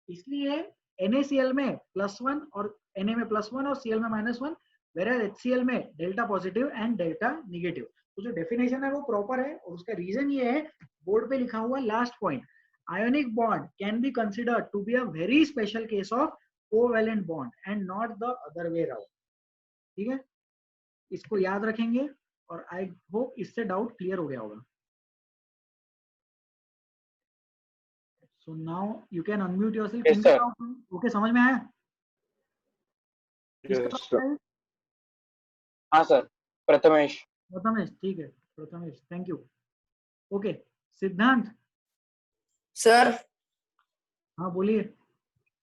इसलिए NaCl में +1 और Na में +1 और Cl में -1, whereas HCl में delta positive and delta negative. तो जो डेफिनेशन है वो प्रॉपर है और उसका रीजन ये है, बोर्ड पे लिखा हुआ last point, ionic bond can be considered to be a very special case of covalent bond and not the other way round, ठीक है। इसको याद रखेंगे और आई होप इससे डाउट क्लियर हो गया होगा। So now you can unmute yourself. Yes, sir. Okay, समझ में आया? Yes, sir. हाँ सर, प्रथमेश। प्रथमेश, ठीक है Prathamesh, thank you. Okay, Siddhant. Sir, हाँ बोलिए।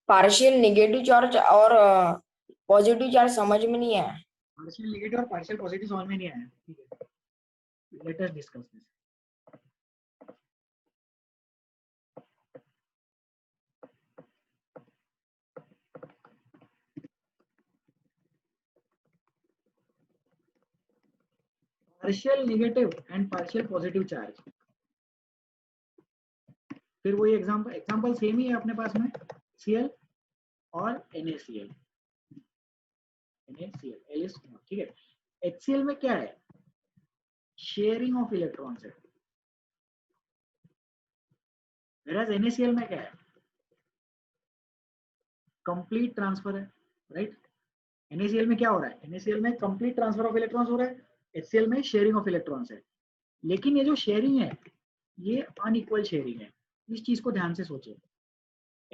पार्शियल नेगेटिव चार्ज और पॉजिटिव चार्ज समझ में नहीं आया। पार्शियल नेगेटिव और पार्शियल पॉजिटिव समझ में नहीं आया, ठीक है, let us discuss this. Partial negative and partial positive charge, फिर वही एग्जांपल सेम ही है अपने पास में, Cl और NaCl, Ls, ठीक है। HCl में क्या है? शेयरिंग ऑफ इलेक्ट्रॉन्स है, whereas NaCl में क्या है? कंप्लीट ट्रांसफर है, राइट। NaCl में क्या हो रहा है? NaCl में कंप्लीट ट्रांसफर ऑफ इलेक्ट्रॉन्स हो रहा है, HCl में शेयरिंग ऑफ इलेक्ट्रॉन्स है। लेकिन ये जो शेयरिंग है ये अनइक्वल शेयरिंग है, इस चीज को ध्यान से सोचें।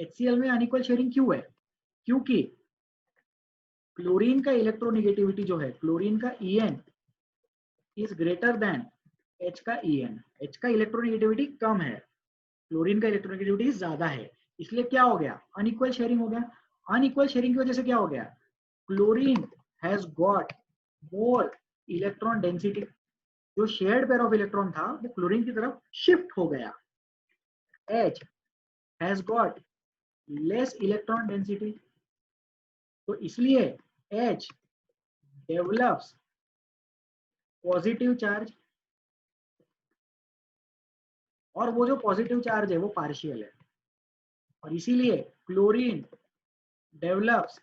HCl में अनइक्वल शेयरिंग क्यों है? क्योंकि क्लोरीन का इलेक्ट्रोनेगेटिविटी जो है, क्लोरीन का En is greater than H का En। H का इलेक्ट्रोनेगेटिविटी कम है, क्लोरीन का इलेक्ट्रोनेगेटिविटी ज्यादा है, इसलिए क्या हो गया? अनइक्वल शेयरिंग हो गया। अनइक्वल शेयरिंग की वजह से क्या हो गया? Chlorine has got more electron density, जो शेयर्ड पेयर ऑफ इलेक्ट्रॉन था वो क्लोरीन की तरफ शिफ्ट हो गया। H has got less electron density, तो इसलिए H डेवलप्स पॉजिटिव चार्ज, और वो जो पॉजिटिव चार्ज है वो पार्शियल है, और इसीलिए क्लोरीन डेवलप्स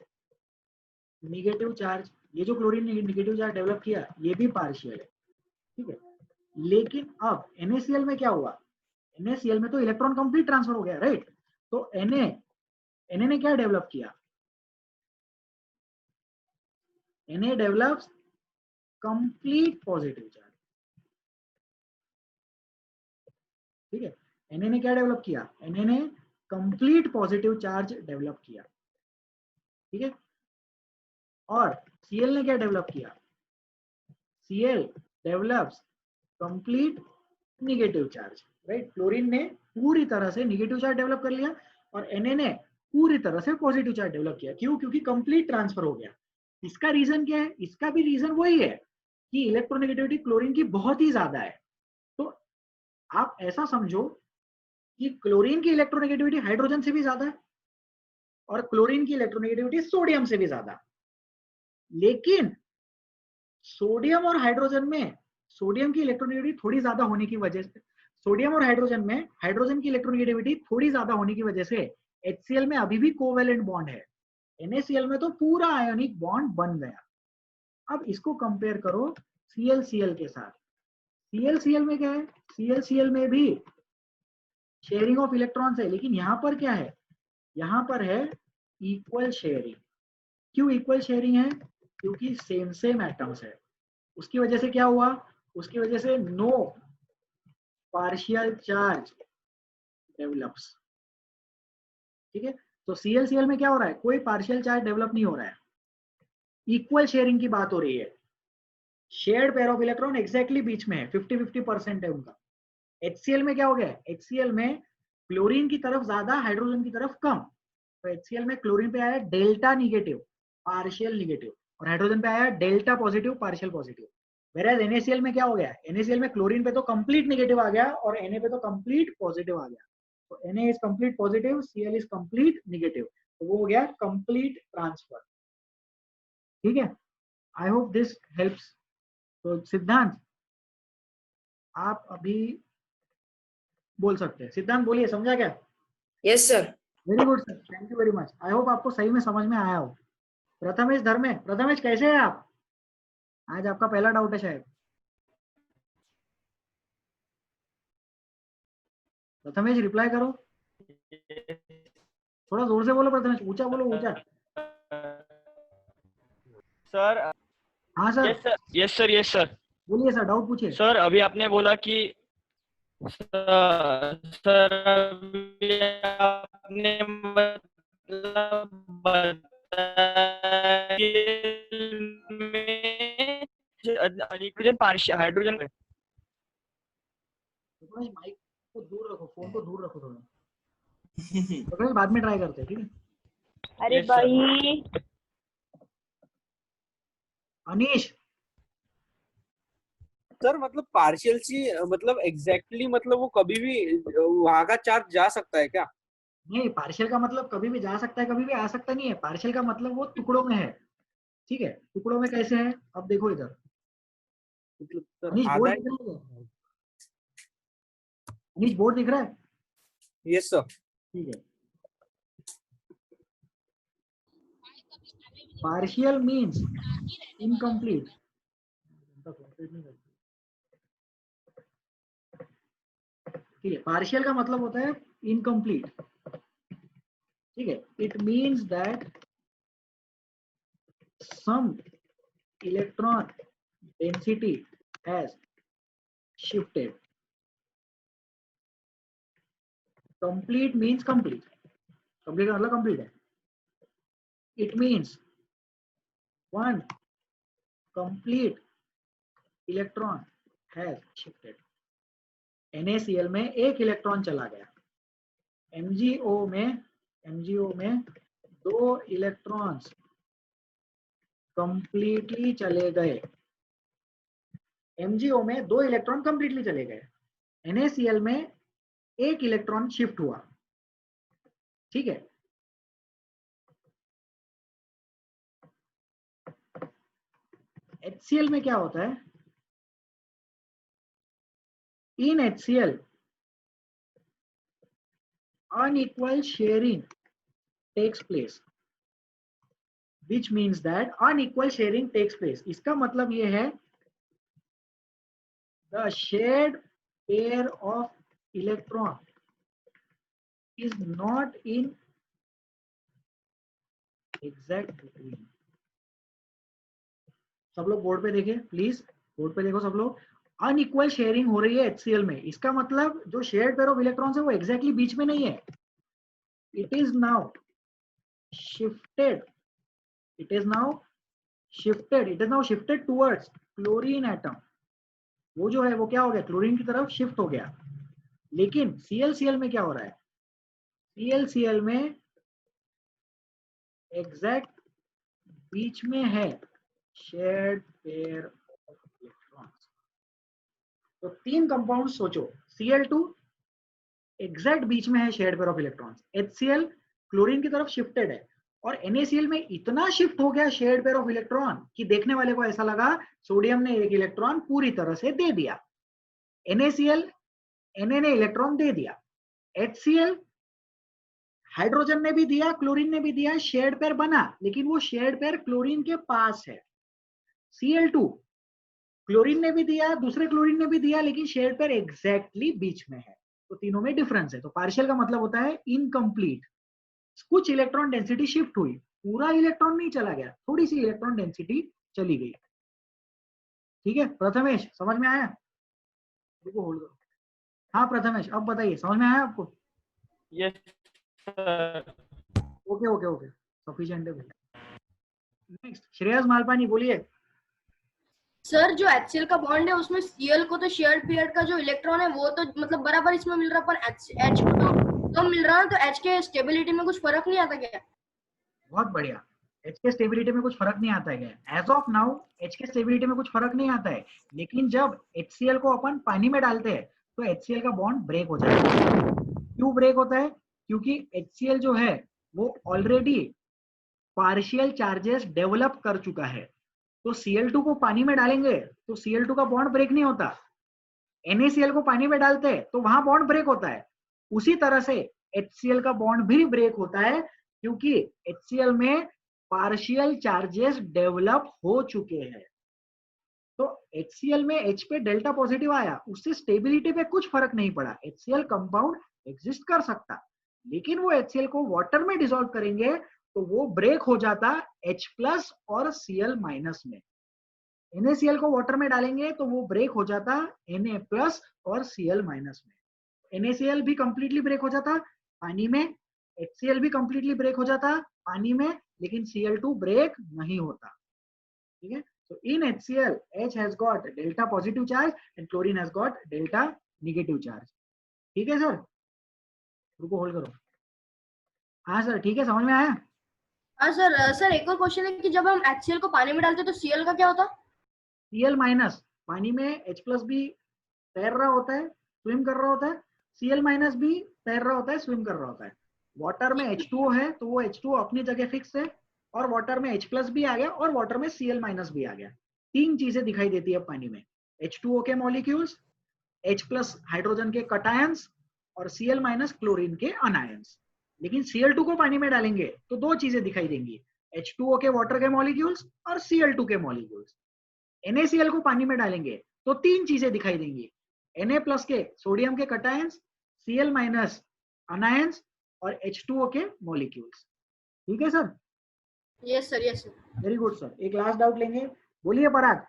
निगेटिव चार्ज। ये जो क्लोरीन ने निगेटिव चार्ज डेवलप किया ये भी पार्शियल है, ठीक है। लेकिन अब NaCl में क्या हुआ? NaCl में तो इलेक्ट्रॉन कंप्लीट ट्रांसफर हो गया, राइट? तो Na ने क्या डेवलप किया? Na develops complete positive charge, ठीक है। Na ने क्या डेवलप किया? Na ने कंप्लीट पॉजिटिव चार्ज डेवलप किया, ठीक है। और Cl ने क्या डेवलप किया? Cl develops complete negative charge, right? Chlorine ने पूरी तरह से निगेटिव चार्ज डेवलप कर लिया और Na ने पूरी तरह से पॉजिटिव चार्ज डेवलप किया। क्यों? क्योंकि कंप्लीट ट्रांसफर हो गया। इसका रीजन क्या है? इसका भी रीजन वही है कि इलेक्ट्रोनेगेटिविटी क्लोरीन की बहुत ही ज्यादा है। तो आप ऐसा समझो कि क्लोरीन की इलेक्ट्रोनेगेटिविटी हाइड्रोजन से भी ज्यादा है और क्लोरीन की इलेक्ट्रोनेगेटिविटी सोडियम से भी ज्यादा। लेकिन सोडियम और हाइड्रोजन में सोडियम की इलेक्ट्रोनेगेटिविटी थोड़ी ज्यादा होने की वजह से, सोडियम और हाइड्रोजन में हाइड्रोजन की इलेक्ट्रोनेगेटिविटी थोड़ी ज्यादा होने की वजह से HCl में अभी भी कोवेलेंट बॉन्ड है। NaCl में तो पूरा आयोनिक बॉन्ड बन गया। अब इसको कंपेयर करो ClCl के साथ। ClCl में क्या है? ClCl में भी शेयरिंग ऑफ इलेक्ट्रॉन्स है, लेकिन यहाँ पर क्या है? यहाँ पर है इक्वल शेयरिंग। क्यों इक्वल शेयरिंग है? क्योंकि सेम सेम एटम्स है। उसकी वजह से क्या हुआ? उसकी वजह से नो पार्शियल चार्ज डेवलप्स, ठीक है। तो ClCl में क्या हो रहा है? कोई पार्शियल चार्ज डेवलप नहीं हो रहा है, इक्वल शेयरिंग की बात हो रही है। Shared pair of electron exactly बीच में है, 50-50% है उनका। HCl में क्या हो गया? HCl में क्लोरीन की तरफ ज्यादा, हाइड्रोजन की तरफ कम। तो HCl में क्लोरीन पे आया डेल्टा निगेटिव, पार्शियल निगेटिव, और हाइड्रोजन पे आया delta positive, partial positive. Whereas NaCl में क्या हो गया? NaCl में क्लोरीन पे तो कंप्लीट निगेटिव आ गया और Na पे तो कंप्लीट पॉजिटिव आ गया। तो Na is complete positive, Cl is complete negative, तो वो हो गया कंप्लीट ट्रांसफर, ठीक है। I hope this helps. तो सिद्धांत आप अभी बोल सकते हैं। सिद्धांत बोलिए, समझा क्या? Yes sir. Very good sir, thank you very much. I hope आपको सही में समझ में आया हो। प्रथमेश धर्मे, प्रथमेश कैसे हैं आप? आज आपका पहला डाउट है शायद। प्रथमेश रिप्लाई करो, थोड़ा जोर से बोलो प्रथमेश, ऊंचा बोलो, ऊंचा। सर हाँ sir. Yes sir yes sir बोलिए सर, डाउट पूछिए। सर अभी आपने बोला कि सर अभी आपने मतलब बताया में हाइड्रोजन पार्शियल हाइड्रोजन में माइक को दूर रखो, फोन को दूर रखो थोड़ा। तो बाद में ट्राई करते हैं, ठीक है। अरे भाई अनीश सर मतलब पार्शियल सी मतलब एग्जैक्टली मतलब वो कभी भी वहां का चार्ज जा सकता है क्या? नहीं, पार्शियल का मतलब कभी भी जा सकता है, कभी भी आ सकता नहीं है। पार्शियल का मतलब वो टुकड़ों में है, ठीक है। टुकड़ों में कैसे है? अब देखो इधर, अनीश बोर्ड दिख रहा है? अनीश बोर्ड दिख रहा है? Yes sir. ठीक है। Partial means incomplete. ठीक है, पार्शियल का मतलब होता है इनकम्प्लीट, ठीक है। It means that some electron density has shifted. Complete means complete. Complete मतलब कंप्लीट है. It means one complete electron has shifted. NaCl में एक इलेक्ट्रॉन चला गया. MgO में 2 इलेक्ट्रॉन्स कंप्लीटली चले गए. MgO में 2 इलेक्ट्रॉन कंप्लीटली चले गए. NaCl में एक इलेक्ट्रॉन शिफ्ट हुआ. ठीक है. HCl में क्या होता है? In HCl unequal sharing takes place, which means that unequal sharing takes place. इसका मतलब ये है the shared pair of electron is not in exact between. सब लोग बोर्ड पे देखिए प्लीज, बोर्ड पे देखो सब लोग. अनइक्वल शेयरिंग हो रही है HCl में. इसका मतलब जो शेयर्ड पेयर ऑफ इलेक्ट्रॉन्स है वो एग्जैक्टली बीच में नहीं है. It is now shifted. It is now shifted towards chlorine atom. वो जो है वो क्या हो गया? क्लोरीन की तरफ शिफ्ट हो गया. लेकिन ClCl में क्या हो रहा है? ClCl में एग्जैक्ट बीच में है शेयर्ड पेयर ऑफ इलेक्ट्रॉन्स. तो 3 कंपाउंड सोचो. Cl2 एग्जैक्ट बीच में है shared pair of electrons. HCl chlorine की तरफ शिफ्टेड है. और NaCl में इतना शिफ्ट हो गया शेयर्ड पेयर ऑफ इलेक्ट्रॉन कि देखने वाले को ऐसा लगा सोडियम ने एक इलेक्ट्रॉन पूरी तरह से दे दिया. NaCl Na ने इलेक्ट्रॉन दे दिया. HCl हाइड्रोजन ने भी दिया, क्लोरीन ने भी दिया, शेयर्ड पेयर बना, लेकिन वो शेयर्ड पेयर क्लोरीन के पास है. Cl2 क्लोरीन ने भी दिया, दूसरे क्लोरीन ने भी दिया, लेकिन शेयर्ड पेयर एग्जैक्टली बीच में है. तो तीनों में डिफरेंस है. तो पार्शियल का मतलब होता है इनकम्प्लीट. कुछ इलेक्ट्रॉन डेंसिटी शिफ्ट हुई, पूरा इलेक्ट्रॉन नहीं चला गया, थोड़ी सी इलेक्ट्रॉन डेंसिटी चली गई. ठीक है प्रथमेश, समझ में आया? देखो होल्ड करो. हाँ प्रथमेश, अब बताइए समझ में आया आपको? Yes sir. ओके सफिशिएंट है. नेक्स्ट श्रेयस मालपानी, बोलिए. सर जो HCl का बॉन्ड है उसमें Cl को तो शेयर्ड पेयर का जो इलेक्ट्रॉन है वो तो मतलब बराबर इसमें मिल रहा, पर H को तो कम मिल रहा है. तो H के स्टेबिलिटी में कुछ फर्क नहीं आता क्या? बहुत बढ़िया. H के स्टेबिलिटी में कुछ फर्क नहीं आता है. एज ऑफ नाउ H के स्टेबिलिटी में कुछ फर्क नहीं आता है. लेकिन जब HCl को अपन पानी में डालते हैं तो HCl का बॉन्ड ब्रेक हो जाता है. क्यों ब्रेक होता है? क्योंकि HCl जो है वो ऑलरेडी पार्शियल चार्जेस डेवलप कर चुका है. तो Cl2 को पानी में डालेंगे तो Cl2 का बॉन्ड ब्रेक नहीं होता. NaCl को पानी में डालते हैं तो वहां बॉन्ड ब्रेक होता है. उसी तरह से HCl का बॉन्ड भी ब्रेक होता है क्योंकि HCl में पार्शियल चार्जेस डेवलप हो चुके हैं. तो HCl में H पे डेल्टा पॉजिटिव आया, उससे स्टेबिलिटी पे कुछ फर्क नहीं पड़ा. HCl कंपाउंड एग्जिस्ट कर सकता, लेकिन वो HCl को वाटर में डिसॉल्व करेंगे तो वो ब्रेक हो जाता H+ और Cl- में. NaCl को वाटर में डालेंगे तो वो ब्रेक हो जाता Na+ और Cl- में. NaCl भी कंप्लीटली ब्रेक हो जाता पानी में, HCl भी कंप्लीटली ब्रेक हो जाता पानी में, लेकिन Cl2 ब्रेक नहीं होता. ठीक है. So in HCl, H has got delta positive charge and chlorine has got delta negative charge. ठीक है सर, रुको होल्ड करो. हाँ सर ठीक है, समझ में आया? हाँ सर एक और क्वेश्चन है कि जब हम HCl को पानी में डालते हैं तो Cl का क्या होता? Cl- पानी में H+ भी तैर रहा होता है, स्विम कर रहा होता है. Cl- भी तैर रहा होता है, स्विम कर रहा होता है. वाटर में H2O है तो वो H2O अपनी जगह फिक्स है, और वाटर में H+ भी आ गया और वाटर में Cl- भी आ गया. 3 चीजें दिखाई देती है पानी में. H2O के मॉलिक्यूल्स, H+ हाइड्रोजन के कटायंस और Cl- क्लोरीन के अनायंस. लेकिन Cl2 को पानी में डालेंगे तो 2 चीजें दिखाई देंगी, H2O के वाटर के मॉलिक्यूल्स और Cl2 के मॉलिक्यूल्स. NaCl को पानी में डालेंगे तो 3 चीजें दिखाई देंगी, Na+ के सोडियम के कटायंस, Cl- अनायंस और H2O के मॉलिक्यूल्स. ठीक है sir? Yes sir. Very good sir. एक लास्ट डाउट लेंगे, बोलिए पराग.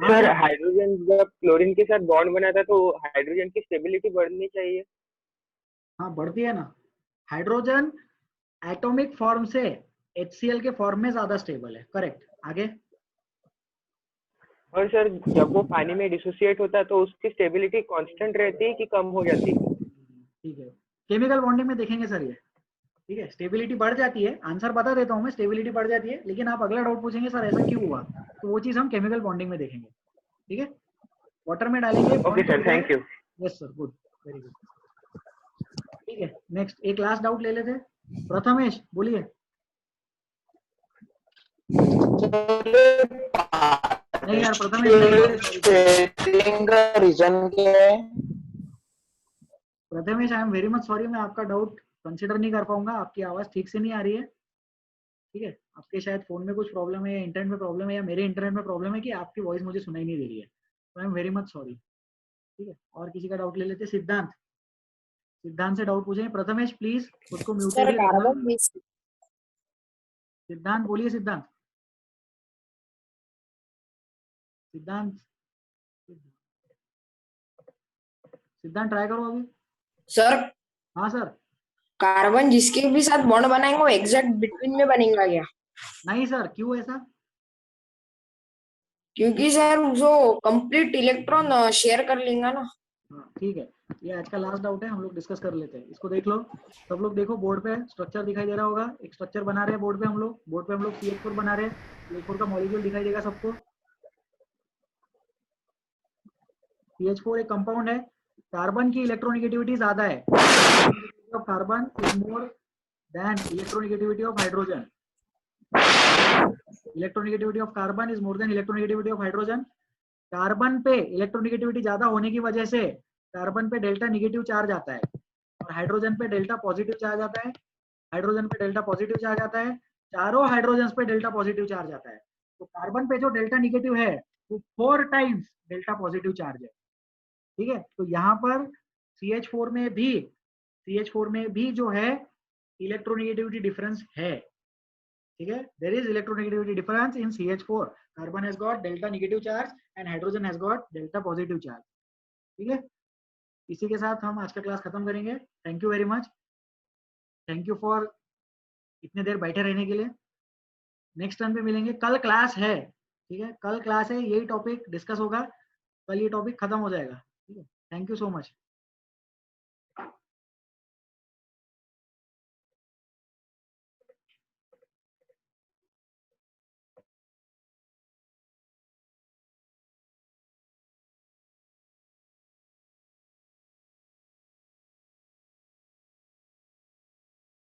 सर हाइड्रोजन जब क्लोरीन के साथ बॉन्ड बनाता तो हाइड्रोजन की स्टेबिलिटी बढ़नी चाहिए। हाँ बढ़ती है ना। हाइड्रोजन एटॉमिक फॉर्म से HCl के फॉर्म में ज्यादा स्टेबल है। करेक्ट। आगे। और सर जब वो पानी में डिसोसिएट होता है तो उसकी स्टेबिलिटी कांस्टेंट रहती है कि कम हो जाती है? ठीक है, केमिकल बॉन्डिंग में देखेंगे सर ये। ठीक है, स्टेबिलिटी बढ़ जाती है, आंसर बता देता हूँ मैं, स्टेबिलिटी बढ़ जाती है, लेकिन आप अगला डाउट पूछेंगे सर ऐसा क्यों हुआ, तो वो चीज हम केमिकल बॉन्डिंग में देखेंगे। ठीक है, वाटर में डालेंगे। Okay sir, thank you. Yes sir, good, very good. ठीक है, नेक्स्ट एक लास्ट डाउट ले लेते हैं। प्रथमेश बोलिए। नहीं यार प्रथमेश रीजन क्या है? Prathamesh I am very much sorry, मैं आपका डाउट कंसिडर नहीं कर पाऊंगा, आपकी आवाज ठीक से नहीं आ रही है। ठीक है, आपके शायद फोन में कुछ प्रॉब्लम है या इंटरनेट में प्रॉब्लम है या मेरे इंटरनेट में प्रॉब्लम है कि आपकी वॉइस मुझे सुनाई नहीं दे रही है, तो I am very much sorry. ठीक है, और किसी का डाउट ले लेते। सिद्धांत, सिद्धांत से डाउट पूछेंगे। प्रथमेश प्लीज उसको म्यूट करिए। सिद्धांत बोलिए। सिद्धांत, सिद्धांत, सिद्धांत ट्राई करो अभी। सर हाँ सर। कार्बन जिसके भी साथ बॉन्ड बनाएंगे वो एग्जैक्ट बिटवीन में बनेगा क्या? नहीं सर, क्यों ऐसा? क्योंकि सर जो कंप्लीट इलेक्ट्रॉन शेयर कर लेंगे ना। ठीक है, ये आज का लास्ट डाउट है, हम लोग डिस्कस कर लेते हैं इसको। देख लो सब लोग, देखो बोर्ड पे स्ट्रक्चर दिखाई दे रहा होगा, एक स्ट्रक्चर बना रहे हैं बोर्ड पे हम लोग। बोर्ड पे हम लोग CH4 बना रहे हैं, CH4 का मॉलिक्यूल दिखाई देगा सबको। CH4 एक कंपाउंड है, कार्बन की इलेक्ट्रोनेगेटिविटी ज्यादा है। Carbon is more then electronegativity of hydrogen. Electronegativity of carbon is more then electronegativity of hydrogen. Carbon पे इलेक्ट्रोनेगेटिविटी ज्यादा होने की वजह से कार्बन पे डेल्टा नेगेटिव चार्ज आता है और हाइड्रोजन पे डेल्टा पॉजिटिव चार्ज आता है। हाइड्रोजन पे डेल्टा पॉजिटिव चार्ज आता है, चारों हाइड्रोजन पे डेल्टा पॉजिटिव चार्ज आता है। तो कार्बन पे जो डेल्टा नेगेटिव है वो 4 टाइम्स डेल्टा पॉजिटिव चार्ज है। ठीक है, तो यहाँ पर CH4 में भी जो है इलेक्ट्रोनेगेटिविटी डिफरेंस है। ठीक है, there is electronegativity difference in CH4। Carbon has got delta negative charge and hydrogen has got delta positive charge. ठीक है, इसी के साथ हम आज का क्लास खत्म करेंगे। Thank you very much, thank you for इतने देर बैठे रहने के लिए। नेक्स्ट टाइम पे मिलेंगे, कल क्लास है। ठीक है, कल क्लास है, यही टॉपिक डिस्कस होगा, कल ये टॉपिक खत्म हो जाएगा। ठीक है, थैंक यू सो मच।